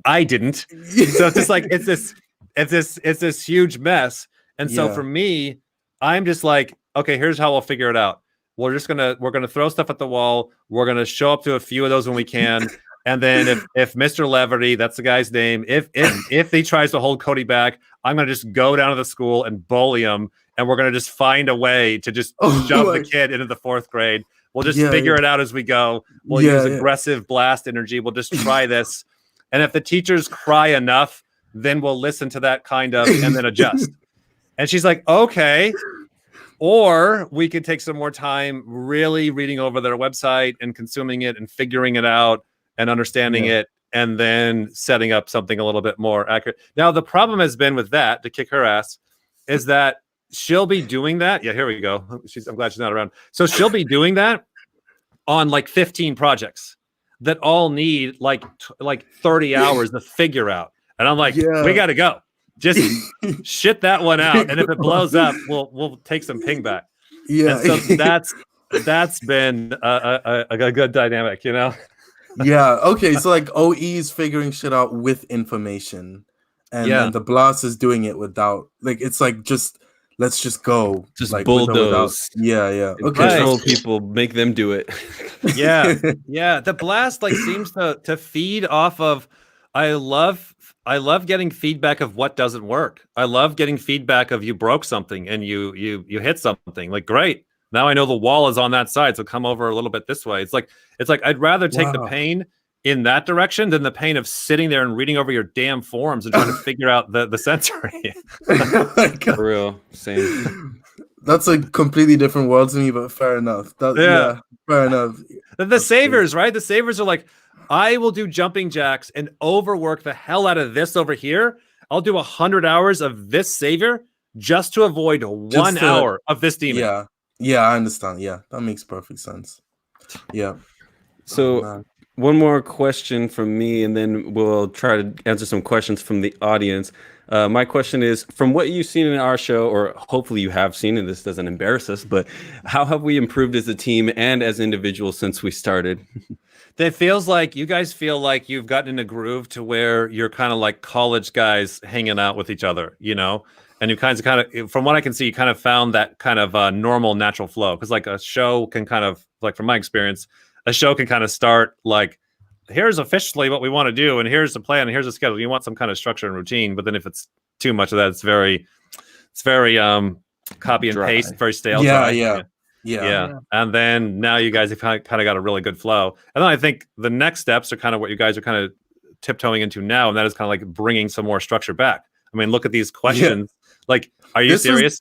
I didn't. So it's just like, it's this huge mess. And so for me, I'm just like, okay, here's how we'll figure it out. We're going to throw stuff at the wall. We're going to show up to a few of those when we can. And then if Mr. Leverty, that's the guy's name, if he tries to hold Cody back, I'm going to just go down to the school and bully him. And we're going to just find a way to just shove the kid into the 4th grade. We'll just figure it out as we go. We'll use aggressive blast energy. We'll just try this. And if the teachers cry enough, then we'll listen to that kind of and then adjust. And she's like, okay. Or we could take some more time really reading over their website and consuming it and figuring it out and understanding it, and then setting up something a little bit more accurate. Now, the problem has been with that, to kick her ass, is that she'll be doing that. Yeah, here we go. I'm glad she's not around. So she'll be doing that on like 15 projects. that all need like 30 hours to figure out. And I'm like, we got to go. Just shit that one out. And if it blows up, we'll take some ping back. Yeah. And so that's been a good dynamic, you know? Yeah. Okay. So like OE is figuring shit out with information, and the blast is doing it without. Like it's like let's just go. Just like, bulldoze. Yeah. Okay. Control people, make them do it. Yeah. The blast like seems to feed off of. I love getting feedback of what doesn't work. I love getting feedback of you broke something and you hit something. Like, great. Now I know the wall is on that side, so come over a little bit this way. It's like I'd rather take the pain in that direction than the pain of sitting there and reading over your damn forms and trying to figure out the sensory. For real, same. That's a completely different world to me, but fair enough. Yeah, fair enough. The saviors, right? The saviors are like, I will do jumping jacks and overwork the hell out of this over here. I'll do 100 hours of this savior just to avoid 1 hour of this demon. Yeah, I understand. Yeah, that makes perfect sense. Yeah. So one more question from me, and then we'll try to answer some questions from the audience. My question is, from what you've seen in our show, or hopefully you have seen, and this doesn't embarrass us, but how have we improved as a team and as individuals since we started? It feels like you guys feel like you've gotten in a groove to where you're kind of like college guys hanging out with each other, you know? And you kind of, from what I can see, you kind of found that kind of normal, natural flow. Because like a show can kind of, like from my experience, a show can kind of start like, here's officially what we want to do, and here's the plan, and here's the schedule. You want some kind of structure and routine, but then if it's too much of that, it's very copy and paste, very stale. Yeah. And then now you guys have kind of got a really good flow. And then I think the next steps are kind of what you guys are kind of tiptoeing into now, and that is kind of like bringing some more structure back. I mean, look at these questions. Yeah. Like, are you serious?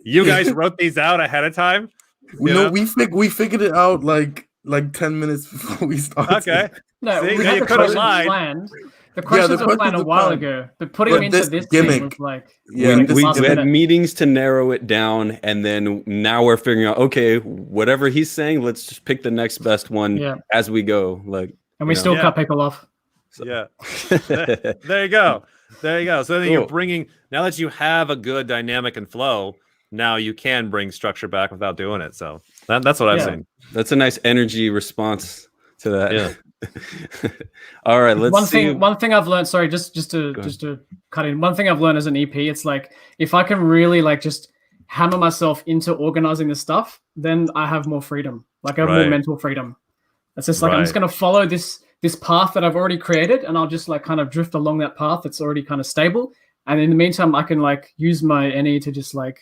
You guys wrote these out ahead of time? No, we figured it out like 10 minutes before we started. Okay. No, we had the questions planned. The questions were planned a while ago, but putting them into this gimmick was like... Yeah, we had meetings to narrow it down, and then now we're figuring out, okay, whatever he's saying, let's just pick the next best one as we go. Like, and we still cut people off. So. Yeah. There you go. So then you're bringing, now that you have a good dynamic and flow, now you can bring structure back without doing it. So that's what I've seen. That's a nice energy response to that. Yeah. All right. Let's see. One thing I've learned. Sorry, just to cut in. One thing I've learned as an EP, it's like if I can really like just hammer myself into organizing this stuff, then I have more freedom. Like I have more mental freedom. It's just like I'm just gonna follow this path that I've already created, and I'll just like kind of drift along that path that's already kind of stable. And in the meantime, I can like use my NE to just like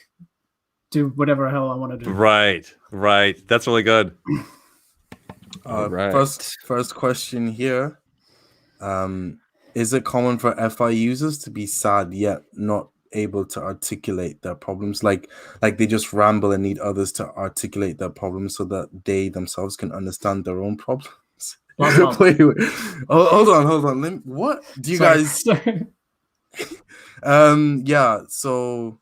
do whatever the hell I want to do. Right. That's really good. First question here. Is it common for FI users to be sad yet not able to articulate their problems? Like they just ramble and need others to articulate their problems so that they themselves can understand their own problems. Wait. Hold on. What do you guys? So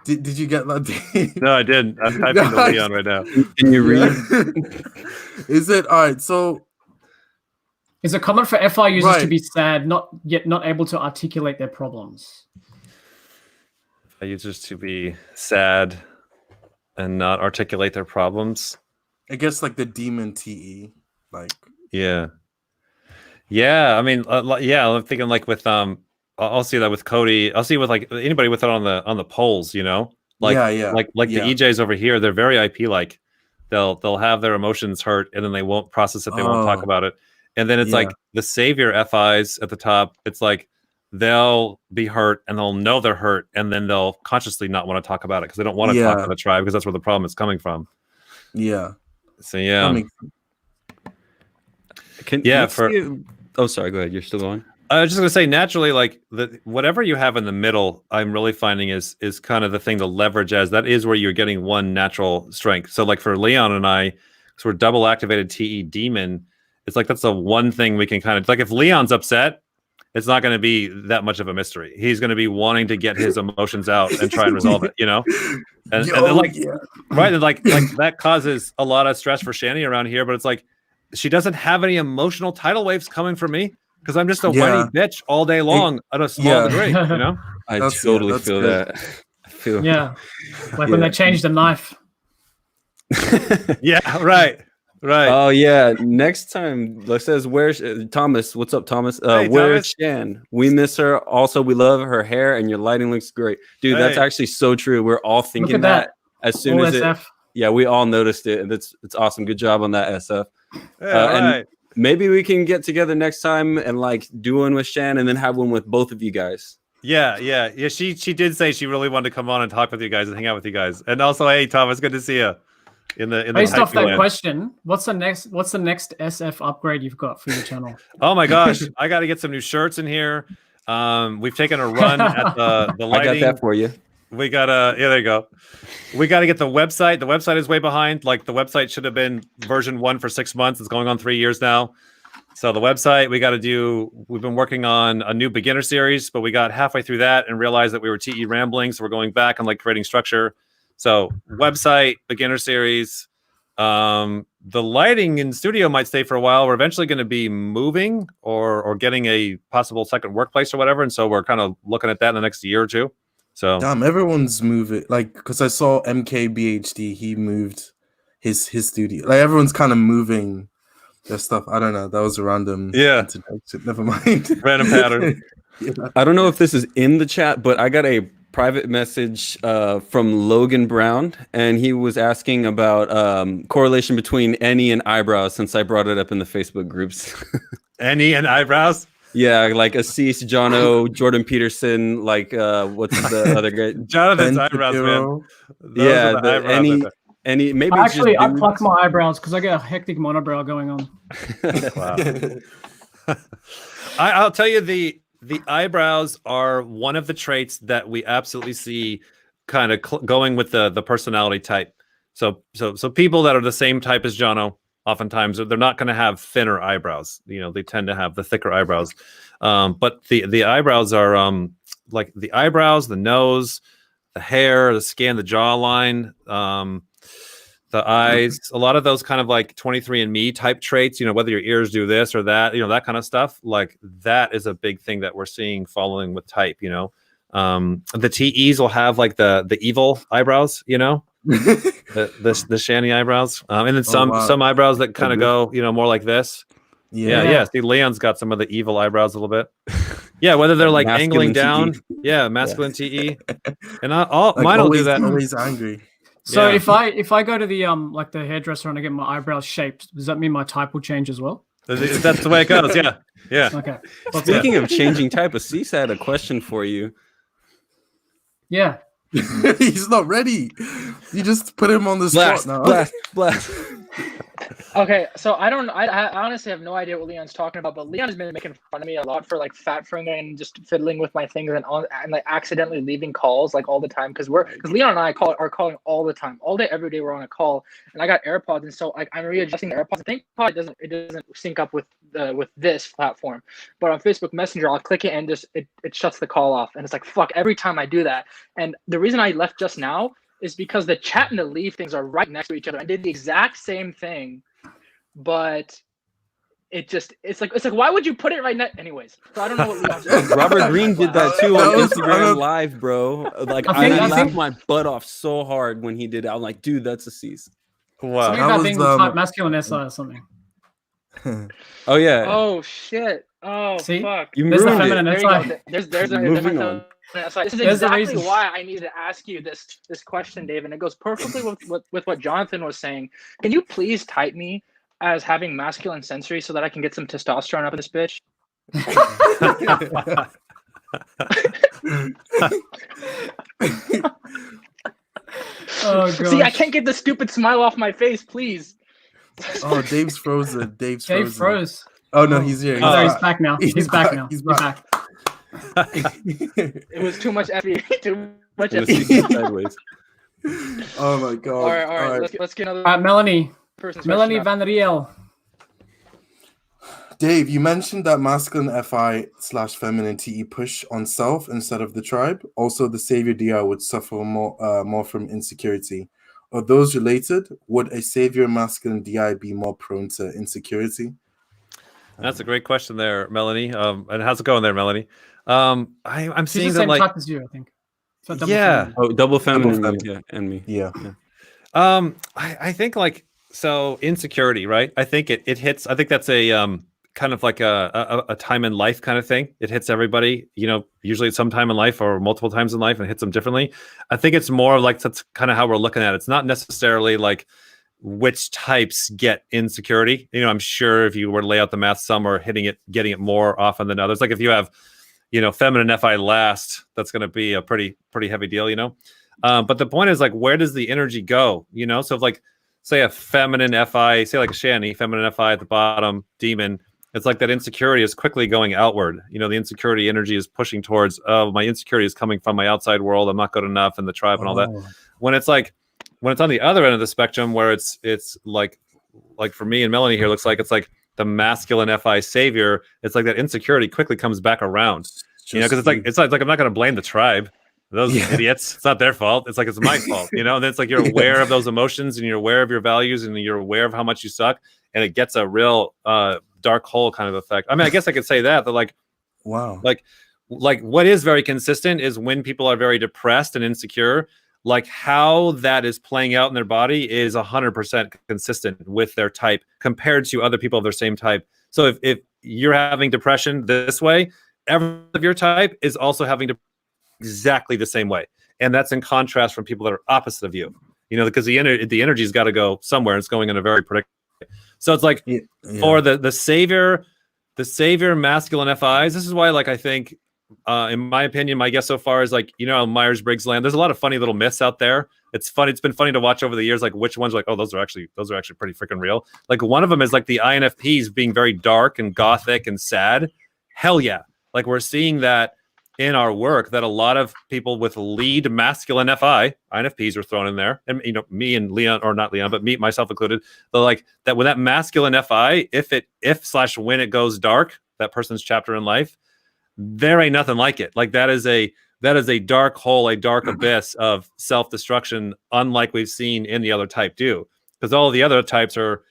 did you get that? No, I didn't. I'm typing to Leon right now. Can you read? Is it all right? So is it common for FI users to be sad, not able to articulate their problems? FI users to be sad and not articulate their problems. I guess like the demon TE. Like I mean I'm thinking like with I'll see that with Cody. I'll see with like anybody with it on the polls, you know, like the EJs over here, they're very IP like. They'll have their emotions hurt and then they won't process it, they won't talk about it, and then it's like the savior FIs at the top, it's like they'll be hurt and they'll know they're hurt, and then they'll consciously not want to talk about it because they don't want to talk to the tribe because that's where the problem is coming from. So oh, sorry, go ahead. You're still going. I was just gonna say, naturally, like whatever you have in the middle, I'm really finding is kind of the thing to leverage, as that is where you're getting one natural strength. So like for Leon and I, because we're double activated TE demon, it's like that's the one thing we can kind of like. If Leon's upset, it's not going to be that much of a mystery. He's going to be wanting to get his emotions out and try and resolve it, you know. And then like right, and like that causes a lot of stress for Shani around here. But it's like she doesn't have any emotional tidal waves coming from me because I'm just a whiny bitch all day long at a small degree, you know? I totally feel good. that. I feel like when they changed the knife. Yeah, right. Oh yeah. Next time, it says where's Thomas? What's up, Thomas? Hey, where's Thomas. Shan? We miss her. Also, we love her hair and your lighting looks great, dude. That's actually so true. We're all thinking that as soon as it. Yeah, we all noticed it, and it's awesome. Good job on that, SF. And maybe we can get together next time and like do one with Shan, and then have one with both of you guys. Yeah. She did say she really wanted to come on and talk with you guys and hang out with you guys. And also, hey, Thomas, good to see you. Based off that question, what's the next SF upgrade you've got for your channel? Oh my gosh, I got to get some new shirts in here. We've taken a run at the lighting. I got that for you. We gotta, there you go. We got to get the website. The website is way behind. Like the website should have been version 1 for 6 months. It's going on 3 years now. So the website we've been working on a new beginner series, but we got halfway through that and realized that we were TE rambling. So we're going back and like creating structure. So website, beginner series, the lighting in studio might stay for a while. We're eventually going to be moving or getting a possible second workplace or whatever. And so we're kind of looking at that in the next year or two. So damn, everyone's moving. Like, because I saw MKBHD, he moved his studio. Like, everyone's kind of moving their stuff. I don't know. That was a random introduction. Never mind. Random pattern. I don't know if this is in the chat, but I got a private message from Logan Brown, and he was asking about correlation between NE and eyebrows, since I brought it up in the Facebook groups. NE and eyebrows? Yeah, like Asees, Jono, Jordan Peterson, like what's the other guy? Jonathan's eyebrows, man. Yeah, any maybe actually I pluck my eyebrows because I get a hectic monobrow going on. Wow. I'll tell you, the eyebrows are one of the traits that we absolutely see kind of going with the personality type. So people that are the same type as Jono, oftentimes they're not going to have thinner eyebrows. You know, they tend to have the thicker eyebrows. But the eyebrows are like the eyebrows, the nose, the hair, the skin, the jawline, the eyes, a lot of those kind of like 23andMe type traits, you know, whether your ears do this or that, you know, that kind of stuff, like that is a big thing that we're seeing following with type, you know. The TEs will have like the evil eyebrows, you know, the Shanny eyebrows. And then some eyebrows that kind of go, you know, more like this. Yeah. See, Leon's got some of the evil eyebrows a little bit. Yeah, whether they're like angling down. Yeah, masculine TE. And mine will do that. Always angry. So if I go to the like the hairdresser and I get my eyebrows shaped, does that mean my type will change as well? That's the way it goes. Yeah. Okay. Speaking of changing type, Asees had a question for you. Yeah. He's not ready. You just put him on the spot now. Blast. Okay, so I honestly have no idea what Leon's talking about, but Leon has been making fun of me a lot for like fat fingering and just fiddling with my fingers and like accidentally leaving calls like all the time because Leon and I are calling all the time, all day, every day we're on a call, and I got AirPods, and so like I'm readjusting the AirPods. I think probably it doesn't sync up with this platform, but on Facebook Messenger I'll click it and just it shuts the call off, and it's like fuck every time I do that. And the reason I left just now is because the chat and the leave things are right next to each other. I did the exact same thing, but it's like why would you put it right next? Anyways, so I don't know what Leon's Robert Green did that too on Instagram Live, bro. Like I laughed my butt off so hard when he did it. I'm like, dude, that's Asees. Wow. Something about being type masculine SI or something. Oh yeah. Oh shit. Oh see? Fuck. You ruined it. There's a so this is exactly why I needed to ask you this question, Dave, and it goes perfectly with what Jonathan was saying. Can you please type me as having masculine sensory so that I can get some testosterone up in this bitch? Oh, gosh. See, I can't get the stupid smile off my face, please. Oh, Dave's frozen. Dave froze. Oh no, he's here. He's back now. He's back now. He's back. It was too much effort. Too much effort. Sideways. Oh my god! All right. Let's get another. Melanie Van Riel. Dave, you mentioned that masculine FI/feminine TE push on self instead of the tribe. Also, the savior DR would suffer more from insecurity. Are those related? Would a savior masculine DI be more prone to insecurity? That's a great question there, Melanie. And how's it going there, Melanie? I'm She's seeing the that same like, type as you, I think. So double yeah. feminine. Oh, double feminine, feminine. yeah, and me. Yeah. I think like, so insecurity, right? I think it hits. I think that's a kind of like a time in life kind of thing. It hits everybody, you know, usually at some time in life or multiple times in life, and hits them differently. I think it's more like that's kind of how we're looking at it. It's not necessarily like which types get insecurity. You know, I'm sure if you were to lay out the math, some are getting it more often than others. Like if you have, you know, feminine FI last, that's going to be a pretty heavy deal, you know. But the point is like, where does the energy go? You know, so if like, say a feminine FI, say like a Shani, feminine FI at the bottom, demon, it's like that insecurity is quickly going outward. You know, the insecurity energy is pushing towards, oh, my insecurity is coming from my outside world. I'm not good enough, and the tribe and all that. When it's on the other end of the spectrum, where it's like for me and Melanie here, looks like it's like the masculine FI savior. It's like that insecurity quickly comes back around. You know, because it's like I'm not going to blame the tribe. Those idiots. It's not their fault. It's like it's my fault. You know, and it's like you're aware of those emotions, and you're aware of your values, and you're aware of how much you suck, and it gets a real dark hole kind of effect. I mean, I guess I could say that like, wow, like what is very consistent is when people are very depressed and insecure, like how that is playing out in their body is 100% consistent with their type compared to other people of their same type. So if you're having depression this way, every of your type is also having depression exactly the same way, and that's in contrast from people that are opposite of you. You know, because the energy's got to go somewhere. It's going in a very predictable way. So it's like for the savior masculine FIs. This is why, like, I think, in my opinion, my guess so far is like, you know, Myers-Briggs land. There's a lot of funny little myths out there. It's funny. It's been funny to watch over the years, like which ones, like, oh, those are actually pretty freaking real. Like one of them is like the INFPs being very dark and gothic and sad. Hell yeah! Like we're seeing that in our work, that a lot of people with lead masculine FI, INFPs are thrown in there, and you know, me and Leon, or not Leon, but me, myself included, but like that when that masculine FI, when it goes dark, that person's chapter in life, there ain't nothing like it. Like that is a dark hole, a dark abyss of self-destruction, unlike we've seen in the other type do. Because all the other types are,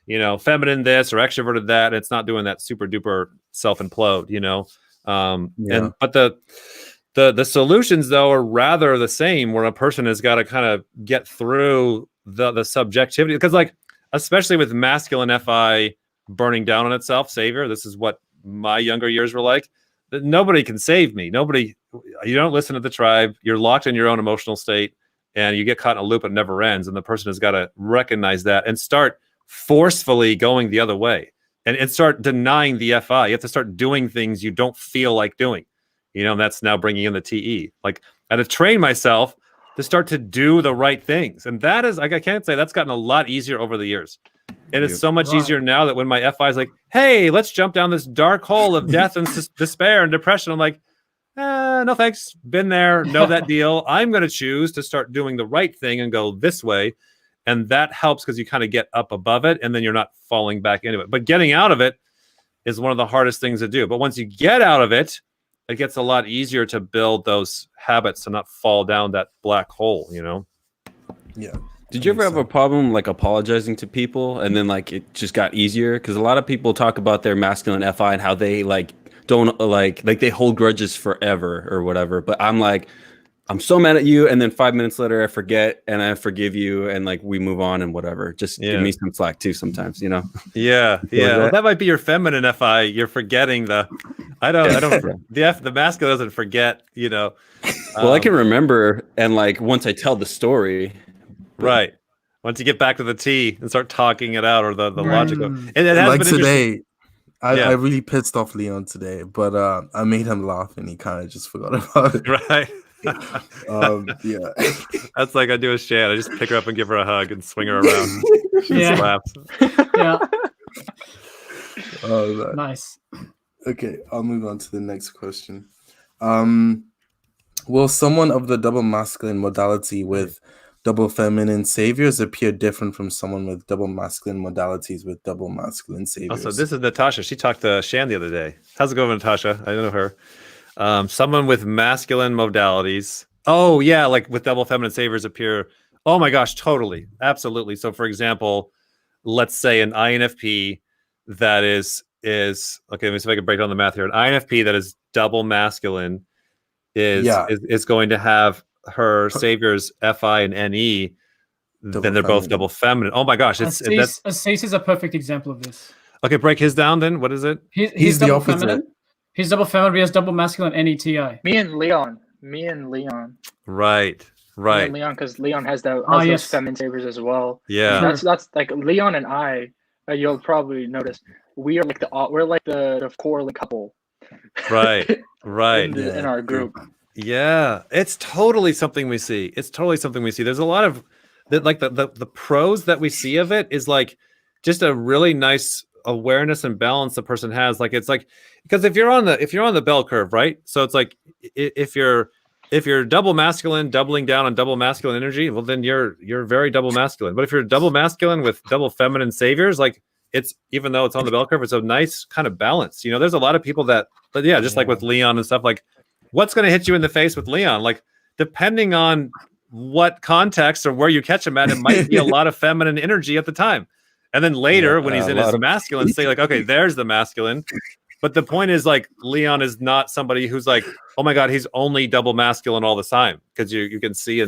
you know, feminine this or extroverted that, and it's not doing that super duper self-implode, you know. But the solutions though are rather the same, where a person has got to kind of get through the subjectivity, because like especially with masculine FI burning down on itself, savior, this is what my younger years were like. That nobody can save me. You don't listen to the tribe. You're locked in your own emotional state, and you get caught in a loop that never ends. And the person has got to recognize that and start forcefully going the other way. And start denying the FI. You have to start doing things you don't feel like doing. You know, and that's now bringing in the TE. Like, I had to train myself to start to do the right things. And that is, like, I can't say that's gotten a lot easier over the years. And it's so much easier now that when my FI is like, hey, let's jump down this dark hole of death and despair and depression, I'm like, no thanks. Been there, know that deal. I'm going to choose to start doing the right thing and go this way. And that helps because you kind of get up above it, and then you're not falling back into it. But getting out of it is one of the hardest things to do. But once you get out of it, it gets a lot easier to build those habits to not fall down that black hole, you know? Yeah. Did you ever have a problem like apologizing to people and then like it just got easier? Because a lot of people talk about their masculine FI and how they like don't like they hold grudges forever or whatever. But I'm like, I'm so mad at you, and then 5 minutes later I forget and I forgive you, and like we move on and whatever. Just give me some slack too sometimes, you know? Yeah. Well, that might be your feminine FI. You're forgetting the masculine doesn't forget, you know. Well, I can remember, and like once I tell the story. Right. Once you get back to the T and start talking it out, or the logic. And it has like been today, I really pissed off Leon today, but I made him laugh and he kind of just forgot about it. Right. Yeah. That's like I do with Shan. I just pick her up and give her a hug and swing her around. She just laughs. Yeah. Oh, nice. Okay, I'll move on to the next question. Will someone of the double masculine modality with double feminine saviors appear different from someone with double masculine modalities with double masculine saviors? Also, this is Natasha. She talked to Shan the other day. How's it going, Natasha? I know her. Someone with masculine modalities. Oh, yeah, like with double feminine saviors appear Oh my gosh, totally. Absolutely. So for example, let's say an INFP that is okay, let me see if I can break down the math here. An INFP that is double masculine is going to have her saviors FI and NE, then they're both double feminine. Oh my gosh, Asees is a perfect example of this. Okay, break his down then. What is it? He's the double feminine. He's double feminine, but he has double masculine NETI. Me and Leon. Right. Me and Leon, because Leon has those feminine saviors as well. Yeah. That's like Leon and I. You'll probably notice we are like the quarreling couple. Right. in our group. Yeah, it's totally something we see. There's a lot of like the pros that we see of it is like just a really nice awareness and balance the person has. Like it's like, because if you're on the bell curve, right? So it's like if you're double masculine, doubling down on double masculine energy, well then you're very double masculine. But if you're double masculine with double feminine saviors, like it's, even though it's on the bell curve, it's a nice kind of balance. You know, there's a lot of people that, but yeah, just like with Leon and stuff, like what's going to hit you in the face with Leon? Like depending on what context or where you catch him at, it might be a lot of feminine energy at the time. And then later when he's in his masculine, say like, okay, there's the masculine. But the point is like Leon is not somebody who's like, oh my God, he's only double masculine all the time. Because you can see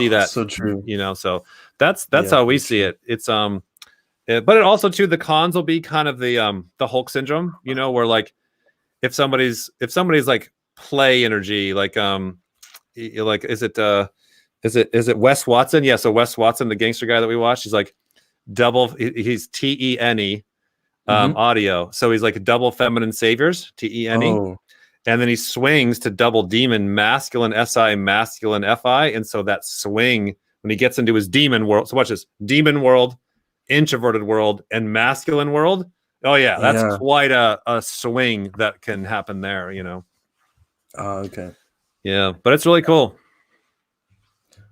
that. So true. You know, so that's how we see it. It's but it also too, the cons will be kind of the Hulk syndrome, you know, where like if somebody's like play energy, like is it Wes Watson? Yeah, so Wes Watson, the gangster guy that we watched, he's like he's TENE audio. So he's like double feminine saviors, TENE. Oh. And then he swings to double demon, masculine SI, masculine FI. And so that swing, when he gets into his demon world, so watch this, demon world, introverted world, and masculine world. Oh yeah, that's quite a swing that can happen there, you know. Okay. Yeah, but it's really cool.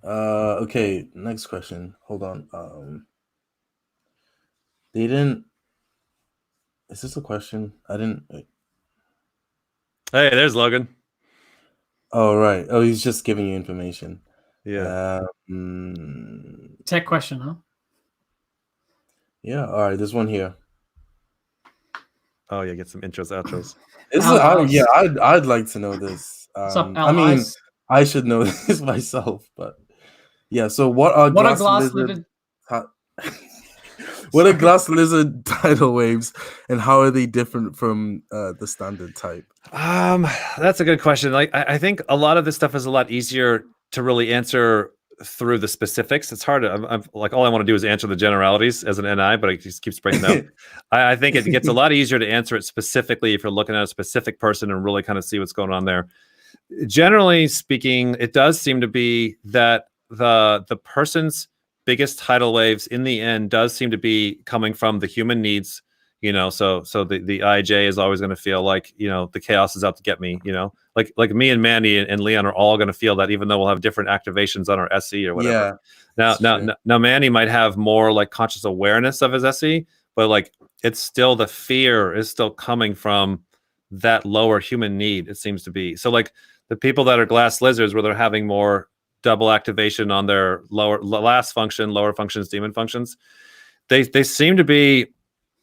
Okay, next question. Hold on. Is this a question? Hey, there's Logan. Oh, right. Oh, he's just giving you information. Yeah. Tech question, huh? Yeah. All right. There's one here. Oh yeah, get some intros, outros. I'd like to know this. I mean, I should know this myself, but yeah. So what are glass lizard? What are glass lizard tidal waves, and how are they different from the standard type? That's a good question. Like, I think a lot of this stuff is a lot easier to really answer through the specifics. It's hard to, I'm like, all I want to do is answer the generalities as an NI, but it just keeps breaking out. I think it gets a lot easier to answer it specifically if you're looking at a specific person and really kind of see what's going on there. Generally speaking, it does seem to be that the person's biggest tidal waves in the end does seem to be coming from the human needs, you know. So the IJ is always going to feel like, you know, the chaos is out to get me, you know, like me and Manny and Leon are all going to feel that, even though we'll have different activations on our SE or whatever. Now Manny might have more like conscious awareness of his SE, but like it's still, the fear is still coming from that lower human need, it seems to be. So like the people that are glass lizards, where they're having more double activation on their lower functions, demon functions, they seem to be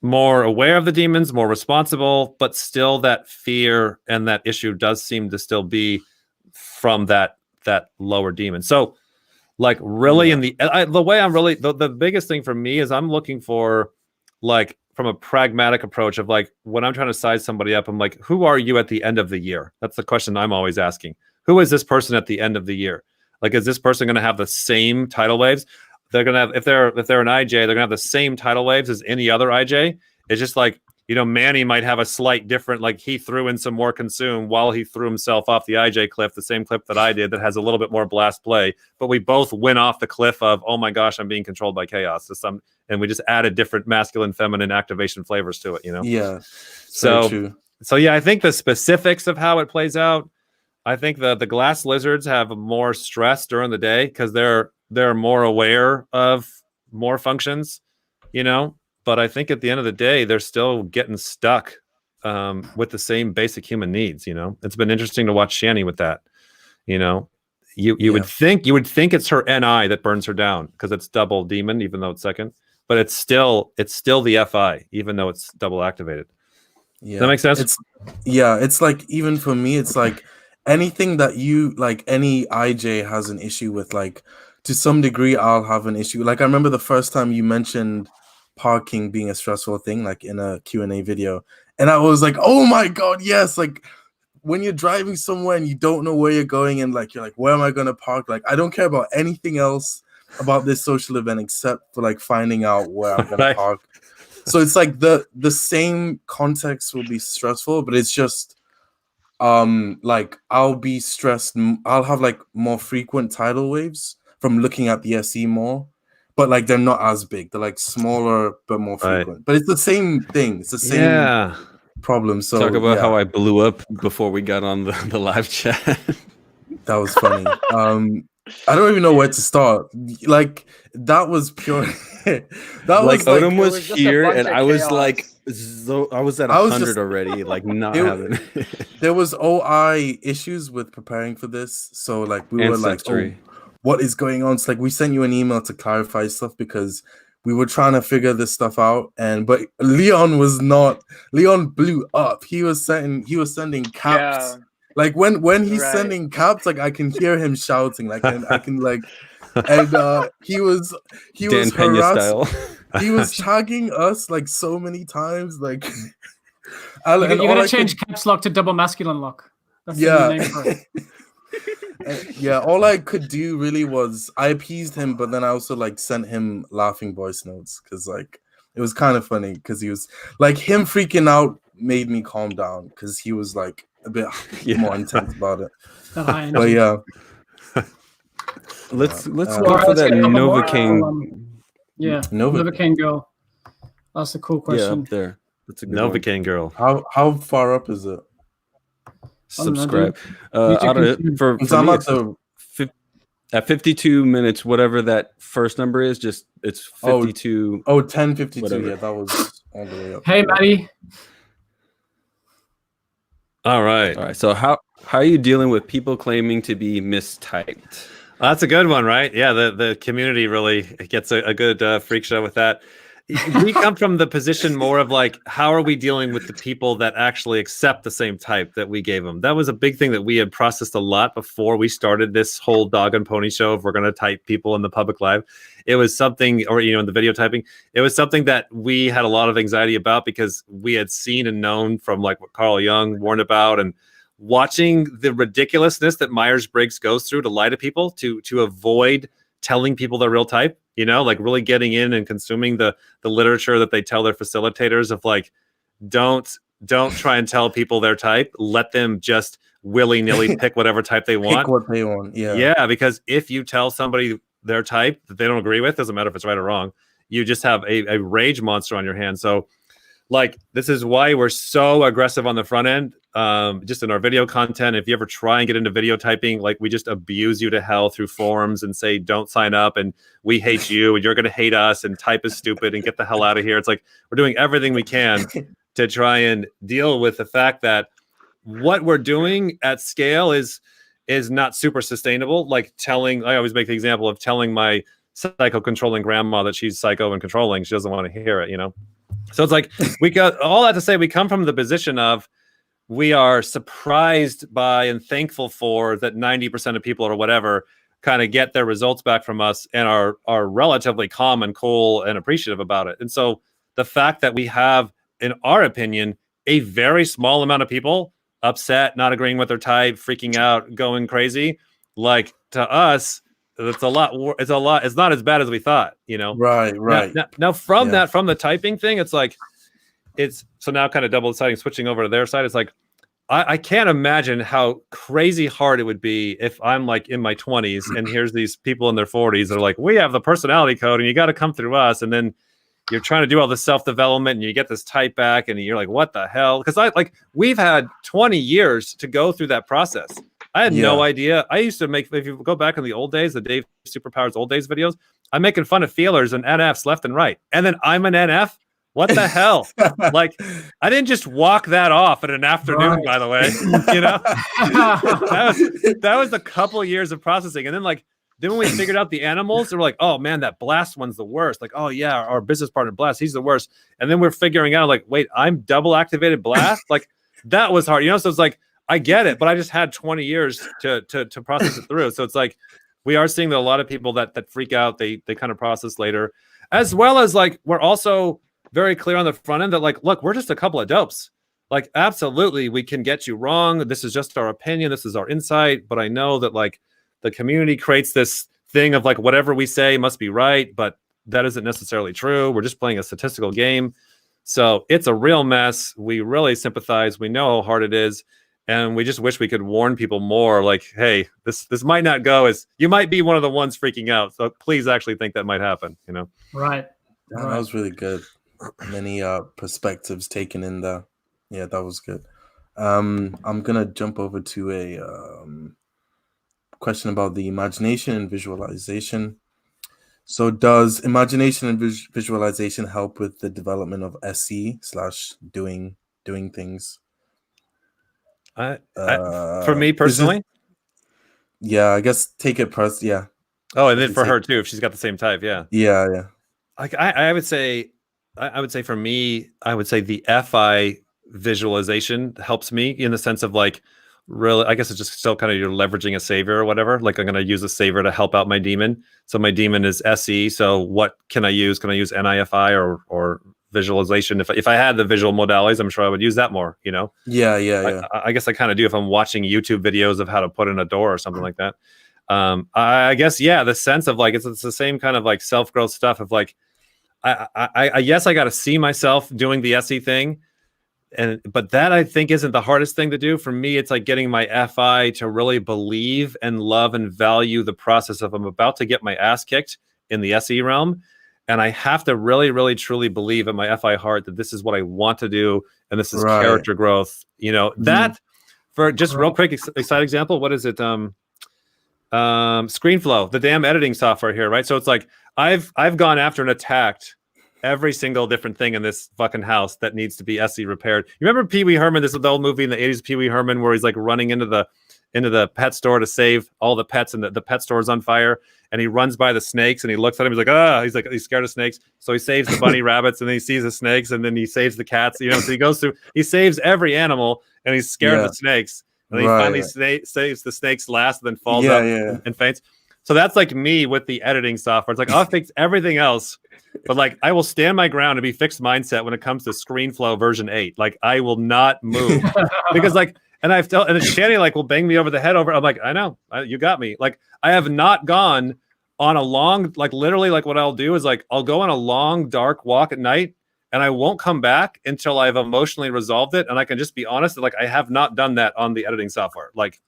more aware of the demons, more responsible, but still that fear and that issue does seem to still be from that lower demon. So like really in the way I'm really, the biggest thing for me is I'm looking for, like, from a pragmatic approach of like, when I'm trying to size somebody up, I'm like, who are you at the end of the year? That's the question I'm always asking. Who is this person at the end of the year? Like, is this person going to have the same tidal waves? They're going to have, if they're an IJ, they're going to have the same tidal waves as any other IJ. It's just like, you know, Manny might have a slight different, like he threw in some more consume while he threw himself off the IJ cliff, the same cliff that I did that has a little bit more blast play, but we both went off the cliff of, oh my gosh, I'm being controlled by chaos. And we just added different masculine, feminine activation flavors to it, you know? Yeah. So yeah, I think the specifics of how it plays out, I think the glass lizards have more stress during the day because they're more aware of more functions, you know. But I think at the end of the day, they're still getting stuck with the same basic human needs. You know, it's been interesting to watch Shani with that. You know, you would think it's her NI that burns her down because it's double demon, even though it's second. But it's still the FI, even though it's double activated. Yeah, that makes sense. It's like, even for me, it's like anything that you like, any IJ has an issue with, like to some degree I'll have an issue. Like I remember the first time you mentioned parking being a stressful thing, like in a Q&A video, and I was like, oh my god, yes. Like when you're driving somewhere and you don't know where you're going, and like you're like, where am I gonna park? Like I don't care about anything else about this social event except for like finding out where I'm gonna park. So it's like the same context will be stressful, but it's just like I'll be stressed. I'll have like more frequent tidal waves from looking at the SE more, but like they're not as big. They're like smaller but more frequent. But it's the same thing. It's the same problem. So talk about how I blew up before we got on the live chat. That was funny. I don't even know where to start. Like that was pure. That like was Odom like, was here, and I was like, I was at 100 already, like not having. There was OI issues with preparing for this, so like we were like, oh, what is going on? So like we sent you an email to clarify stuff because we were trying to figure this stuff out, but Leon blew up. He was sending caps. Yeah. Like when he's sending caps, like I can hear him shouting, like, and I can like, and he was harassed. He was tagging us like so many times, like. You're gonna change caps lock to double masculine lock. That's the new name for it. Yeah, all I could do really was I appeased him, but then I also like sent him laughing voice notes because like it was kind of funny because he was like, him freaking out made me calm down because he was like a bit more intense about it. But yeah, let's go for that Novocaine. Novocaine girl. That's a cool question. Yeah, up there. That's a good Novocaine girl. How far up is it? Subscribe. For me, at 52 minutes, whatever that first number is, just it's 52. 10:52. Whatever. Yeah, that was all the way up. Hey, Manny. All right. So how are you dealing with people claiming to be mistyped? That's a good one, right? Yeah, the community really gets a good freak show with that. We come from the position more of like, how are we dealing with the people that actually accept the same type that we gave them? That was a big thing that we had processed a lot before we started this whole dog and pony show. If we're going to type people in the public live, it was something, or in the video typing, it was something that we had a lot of anxiety about because we had seen and known from like what Carl Jung warned about, and watching the ridiculousness that Myers-Briggs goes through to lie to people to avoid telling people their real type, like really getting in and consuming the literature that they tell their facilitators of like, don't try and tell people their type. Let them just willy-nilly pick whatever type they want. Pick what they want. Yeah, because if you tell somebody their type that they don't agree with, doesn't matter if it's right or wrong, you just have a rage monster on your hands. So like, this is why we're so aggressive on the front end, just in our video content. If you ever try and get into video typing, like we just abuse you to hell through forums and say, don't sign up and we hate you and you're going to hate us and type is stupid and get the hell out of here. It's like, we're doing everything we can to try and deal with the fact that what we're doing at scale is not super sustainable. Like I always make the example of telling my psycho-controlling grandma that she's psycho and controlling. She doesn't want to hear it, So it's like, we got all that to say, we come from the position of we are surprised by and thankful for that 90% of people or whatever kind of get their results back from us and are relatively calm and cool and appreciative about it. And so the fact that we have, in our opinion, a very small amount of people upset, not agreeing with their type, freaking out, going crazy, like to us, it's a lot. It's not as bad as we thought, Right. Now from that, from the typing thing, it's like, so now kind of double siding, switching over to their side. It's like, I can't imagine how crazy hard it would be if I'm like in my 20s and here's these people in their 40s that are like, we have the personality code and you got to come through us. And then you're trying to do all this self-development and you get this type back and you're like, what the hell? Because we've had 20 years to go through that process. I had no idea. I used to make, if you go back in the old days, the Dave Superpowers old days videos, I'm making fun of feelers and NFs left and right. And then I'm an NF. What the hell? Like, I didn't just walk that off in an afternoon, by the way. You know, that was a couple of years of processing, and then when we figured out the animals, they were like, oh man, that Blast one's the worst. Like, oh yeah, our business partner Blast, he's the worst. And then we're figuring out, like, wait, I'm double activated Blast. Like, that was hard, you know. So it's like, I get it, but I just had 20 years to process it through. So it's like, we are seeing that a lot of people that freak out, they kind of process later, as well as like we're also very clear on the front end that, like, look, we're just a couple of dopes. Like, absolutely, we can get you wrong. This is just our opinion. This is our insight. But I know that, like, the community creates this thing of, like, whatever we say must be right. But that isn't necessarily true. We're just playing a statistical game. So it's a real mess. We really sympathize. We know how hard it is. And we just wish we could warn people more. Like, hey, this might not go as, you might be one of the ones freaking out. So please actually think that might happen, you know? Right. That was really good. Many perspectives taken in there. Yeah, that was good. I'm gonna jump over to a question about the imagination and visualization. So does imagination and visualization help with the development of SE/doing things? For me personally, yeah, I guess take it yeah. Oh, and then for her too, if she's got the same type, yeah. Like I would say for me, I would say the FI visualization helps me in the sense of, like, really, I guess it's just still kind of, you're leveraging a savior or whatever. Like, I'm going to use a savior to help out my demon. So my demon is SE. So what can I use? Can I use NIFI or visualization? If I had the visual modalities, I'm sure I would use that more, you know? Yeah. I guess I kind of do if I'm watching YouTube videos of how to put in a door or something like that. I guess, yeah, the sense of, like, it's the same kind of, like, self-growth stuff of, like, I guess I got to see myself doing the SE thing. But that, I think, isn't the hardest thing to do. For me, it's like getting my FI to really believe and love and value the process of, I'm about to get my ass kicked in the SE realm. And I have to really, really, truly believe in my FI heart that this is what I want to do. And this is character growth. You know, that, for just real quick, exciting example, what is it? ScreenFlow, the damn editing software here, right? So it's like, I've gone after and attacked every single different thing in this fucking house that needs to be SE repaired. You remember Pee Wee Herman? This is the old movie in the 80s, Pee Wee Herman, where he's like running into the pet store to save all the pets, and the pet store is on fire, and he runs by the snakes and he looks at them. He's like, he's scared of snakes. So he saves the bunny rabbits, and then he sees the snakes, and then he saves the cats, you know, so he goes through, he saves every animal, and he's scared of the snakes. And then he finally saves the snakes last, and then falls up and faints. So that's like me with the editing software. It's like, I'll fix everything else, but, like, I will stand my ground and be fixed mindset when it comes to ScreenFlow version 8. Like, I will not move because, like, and Shanny, like, will bang me over the head over. I'm like, I know, you got me. Like, I have not gone on a long, like, literally, like, what I'll do is, like, I'll go on a long, dark walk at night, and I won't come back until I've emotionally resolved it. And I can just be honest that, like, I have not done that on the editing software. Like,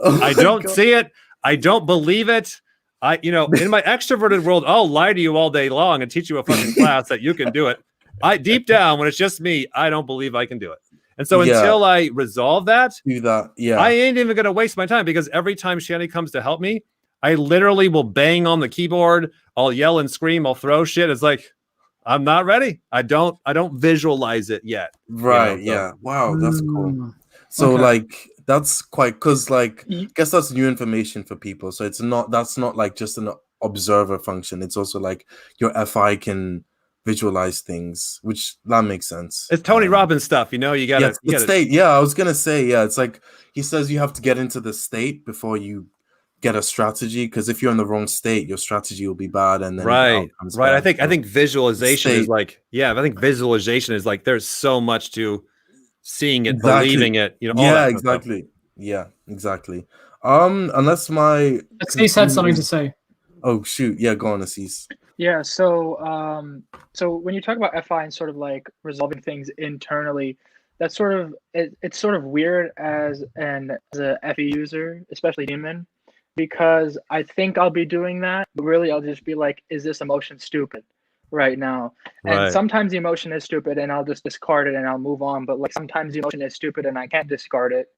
I don't see it. I don't believe it. In my extroverted world, I'll lie to you all day long and teach you a fucking class that you can do it. Deep down, when it's just me, I don't believe I can do it. And so until I resolve that, I ain't even going to waste my time, because every time Shanny comes to help me, I literally will bang on the keyboard. I'll yell and scream. I'll throw shit. It's like, I'm not ready. I don't visualize it yet. Right. You know, so. Yeah. Wow. That's cool. So like, that's quite, because, like, I guess that's new information for people. So that's not like just an observer function. It's also like your FI can visualize things, which that makes sense. It's Tony Robbins stuff, you know. You gotta state. Yeah, I was gonna say, it's like he says you have to get into the state before you get a strategy, because if you're in the wrong state, your strategy will be bad, and then right. I think visualization is like, I think visualization is like, there's so much to seeing it, believing it, you know. All that exactly. Yeah, exactly. Unless my Asees had something to say. Oh shoot, yeah, go on, Asees. Yeah, so when you talk about FI and sort of like resolving things internally, that's sort of it's sort of weird as a FE user, especially demon, because I think I'll be doing that, but really I'll just be like, is this emotion stupid right now? And sometimes the emotion is stupid and I'll just discard it and I'll move on. But like sometimes the emotion is stupid and I can't discard it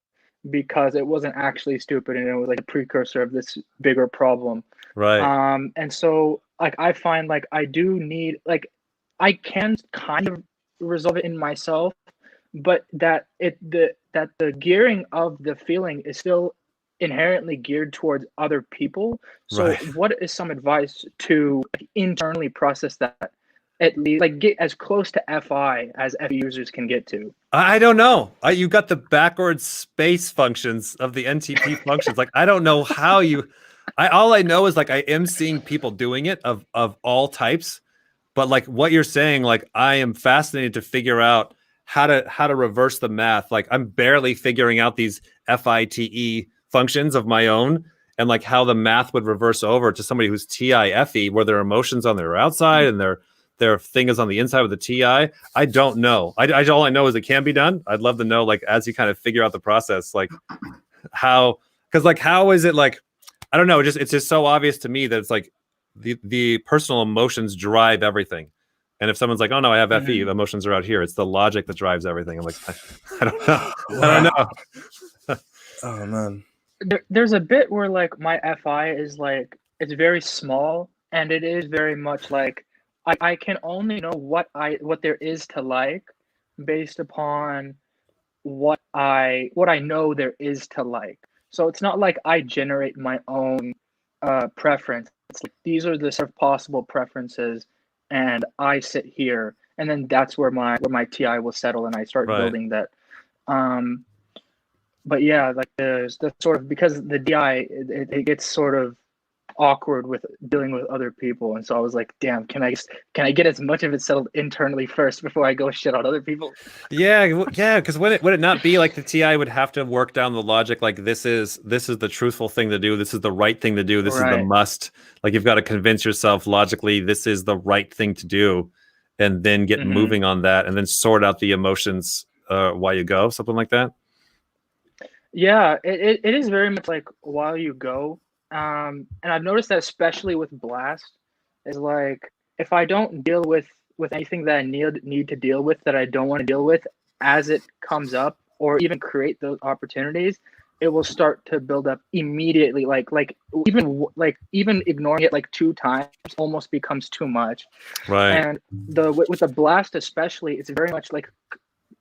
because it wasn't actually stupid and it was like a precursor of this bigger problem. Right. And so like I find like I do need, like I can kind of resolve it in myself, but that the gearing of the feeling is still inherently geared towards other people. So Right. what is some advice to internally process that, at least like get as close to FI as FE users can get to? I don't know. You got the backwards space functions of the NTP functions. Like, I don't know how you. All I know is like I am seeing people doing it of all types, but like what you're saying, like I am fascinated to figure out how to reverse the math. Like I'm barely figuring out these FITE functions of my own, and like how the math would reverse over to somebody who's TIFE, where their emotions on their outside and their thing is on the inside with the TI. I don't know. All I know is it can be done. I'd love to know, like, as you kind of figure out the process, like how, because like how is it, like, I don't know. It's just so obvious to me that it's like the personal emotions drive everything. And if someone's like, oh no, I have FE, emotions are out here. It's the logic that drives everything. I'm like, I don't know. I don't know. Oh man. There's a bit where like my FI is like, it's very small, and it is very much like I can only know what there is to like based upon what I know there is to like. So it's not like I generate my own preference. It's like these are the sort of possible preferences, and I sit here, and then that's where my TI will settle, and I start building that. But yeah, like there's the sort of, because the DI it gets sort of awkward with dealing with other people, and so I was like, damn, can I get as much of it settled internally first before I go shit on other people? Yeah, because would it not be like the TI would have to work down the logic, like this is the truthful thing to do, this is the right thing to do, this is the must, like you've got to convince yourself logically this is the right thing to do, and then get moving on that, and then sort out the emotions while you go, something like that. Yeah, it is very much like while you go. And I've noticed that especially with Blast, is like if I don't deal with anything that I need to deal with that I don't want to deal with as it comes up, or even create those opportunities, it will start to build up immediately. Like even ignoring it like 2 times almost becomes too much. Right. And with the Blast especially, it's very much like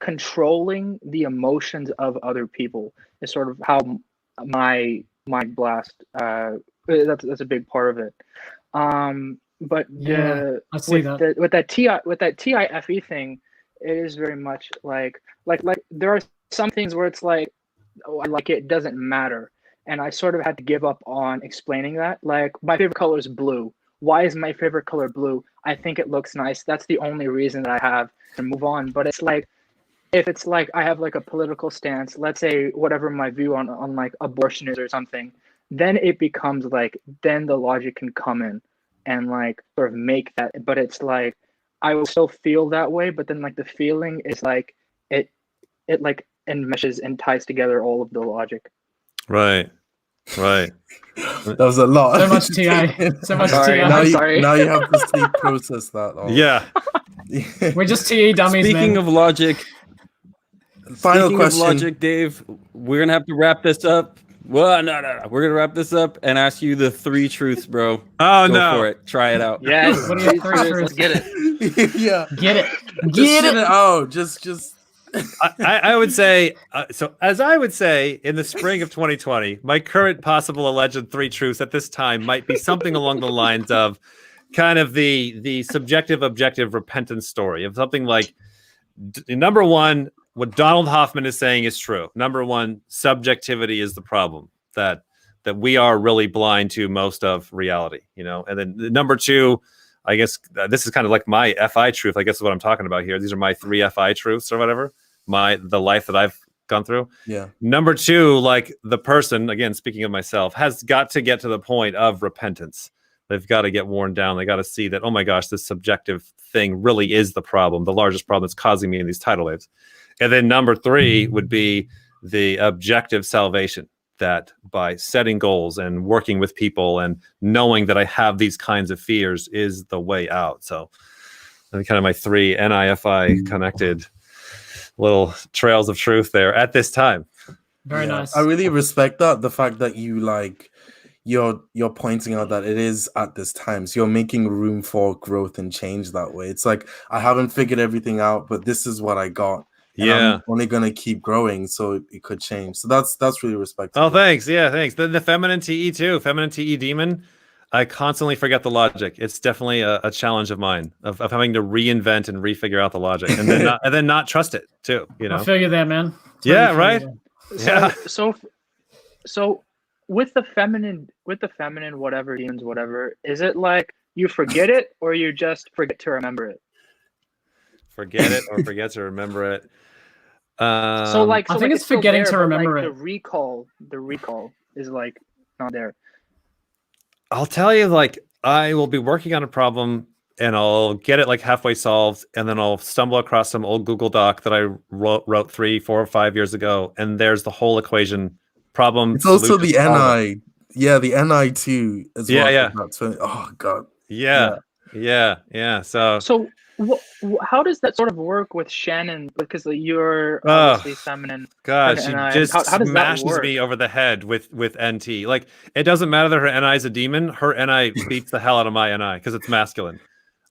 controlling the emotions of other people is sort of how my Blast that's a big part of it. But yeah, I see with that TIFE thing, it is very much like there are some things where it's like, oh, I like it doesn't matter, and I sort of had to give up on explaining that. Like, my favorite color is blue. Why is my favorite color blue? I think it looks nice. That's the only reason that I have to move on. But it's like, if it's like I have like a political stance, let's say whatever my view on like abortion is or something, then it becomes like, then the logic can come in and like sort of make that. But it's like I will still feel that way, but then like the feeling is like it like enmeshes and ties together all of the logic. Right. That was a lot. So much TI. So much TI. Now you have to sleep process that. All. Yeah. We're just TE dummies. Speaking of logic. Final question, of logic, Dave. We're gonna have to wrap this up. Well, no. We're gonna wrap this up and ask you the 3 truths, bro. Oh, Go for it. Try it out. Yeah. What are your 3 truths? Let's get it. Yeah. Get it. Get it out. Just. I would say, so as I would say, in the spring of 2020, my current possible alleged 3 truths at this time might be something along the lines of kind of the subjective objective repentance story of something like, number 1, what Donald Hoffman is saying is true. Number 1, subjectivity is the problem, that we are really blind to most of reality, you know. And then number 2, I guess this is kind of like my FI truth, I guess is what I'm talking about here. These are my 3 FI truths or whatever, the life that I've gone through. Yeah. Number 2, like the person, again, speaking of myself, has got to get to the point of repentance. They've got to get worn down. They got to see that, oh my gosh, this subjective thing really is the problem, the largest problem that's causing me in these tidal waves. And then number 3 would be the objective salvation, that by setting goals and working with people and knowing that I have these kinds of fears is the way out. So kind of my 3 NIFI connected little trails of truth there at this time. Very nice. I really respect that. The fact that you you're pointing out that it is at this time, so you're making room for growth and change that way. It's like, I haven't figured everything out, but this is what I got, and I'm only gonna keep growing, so it could change. So that's really respectable. Oh, thanks. Yeah, thanks. The feminine TE too, feminine TE demon. I constantly forget the logic. It's definitely a challenge of mine of having to reinvent and refigure out the logic, and then not trust it too. You know, I feel you there, man. Yeah, right. Yeah. So with the feminine, whatever demons, whatever, is it like you forget it or you just forget to remember it? Forget it or forget to remember it. So I think it's forgetting to remember it. The recall is like not there. I'll tell you, like, I will be working on a problem and I'll get it like halfway solved, and then I'll stumble across some old Google Doc that I wrote 3, 4, or 5 years ago, and there's the whole equation problem. It's also the NI. Yeah, the NI too as well. Yeah. Oh god. Yeah. So how does that sort of work with Shannon? Because you're obviously feminine. God, she just how smashes me over the head with NT. Like, it doesn't matter that her NI is a demon. Her NI beats the hell out of my NI because it's masculine.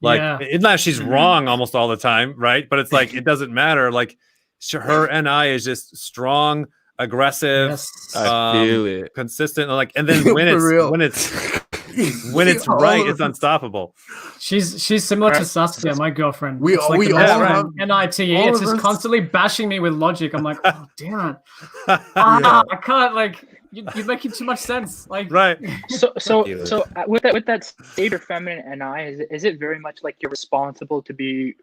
Like, it's not she's wrong almost all the time, right? But it's like, it doesn't matter. Like, her NI is just strong, aggressive, I feel it, consistent. Like, and then when it's right, it's unstoppable. She's similar to Saskia, my girlfriend. We all have NITE. It's just constantly bashing me with logic. I'm like, oh damn it. I can't, like, you're making too much sense. Like, right. So with that savior feminine NI, is it very much like you're responsible to be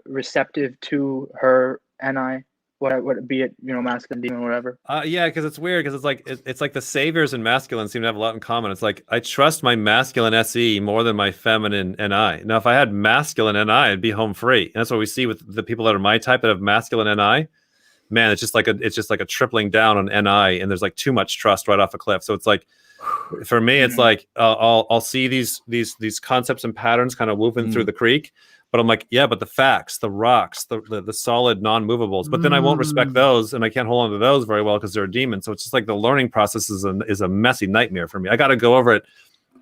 receptive to her NI? What be it, masculine, demon, whatever. Yeah, because it's weird, because it's like the saviors and masculine seem to have a lot in common. It's like, I trust my masculine SE more than my feminine NI. Now, if I had masculine NI, I'd be home free. And that's what we see with the people that are my type that have masculine NI. Man, it's just like a tripling down on NI, and there's like too much trust right off a cliff. So it's like, for me, it's like I'll see these concepts and patterns kind of moving through the creek. But I'm like, yeah, but the facts, the rocks, the solid non-movables, but then I won't respect those, and I can't hold on to those very well because they're a demon. So it's just like the learning process is a messy nightmare for me. I got to go over it.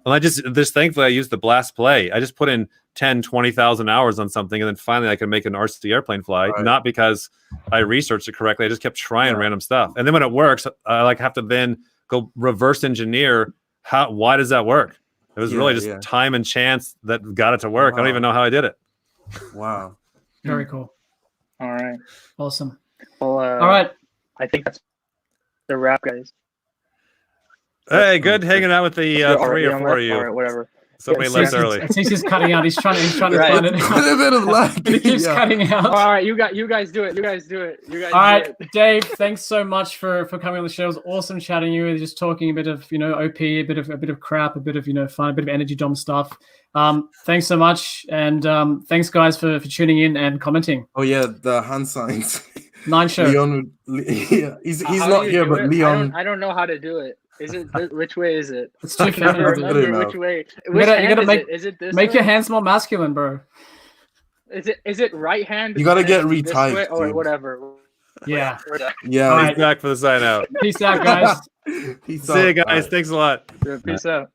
And I just thankfully I used the blast play. I just put in 10, 20,000 hours on something, and then finally I could make an RC airplane fly, not because I researched it correctly. I just kept trying random stuff. And then when it works, I like have to then go reverse engineer why does that work? It was really just time and chance that got it to work. I don't even know how I did it. Wow. Very cool. All right. Awesome. Well, all right. I think that's the wrap, guys. Hey, good hanging out with the 3 or 4 of you. All right, whatever. Somebody left early. Asees is cutting out. He's trying to find it. A bit of lag. He keeps cutting out. All right, you guys do it. All right, Dave. Thanks so much for coming on the show. It was awesome chatting you. We were just talking a bit of OP, a bit of crap, a bit of fun, a bit of energy dom stuff. Thanks so much, and thanks guys for tuning in and commenting. Oh yeah, the hand signs. NiNe show. Leon, he's not here, but Leon. I don't know how to do it. Is it which way is it? It's too feminine. Which way? You gotta make this make way? your hands more masculine, bro. Is it right hand? You gotta get retyped or whatever. Yeah. Yeah. All right, back for the sign out. Peace out, guys. Peace See you guys. Thanks a lot. Peace out.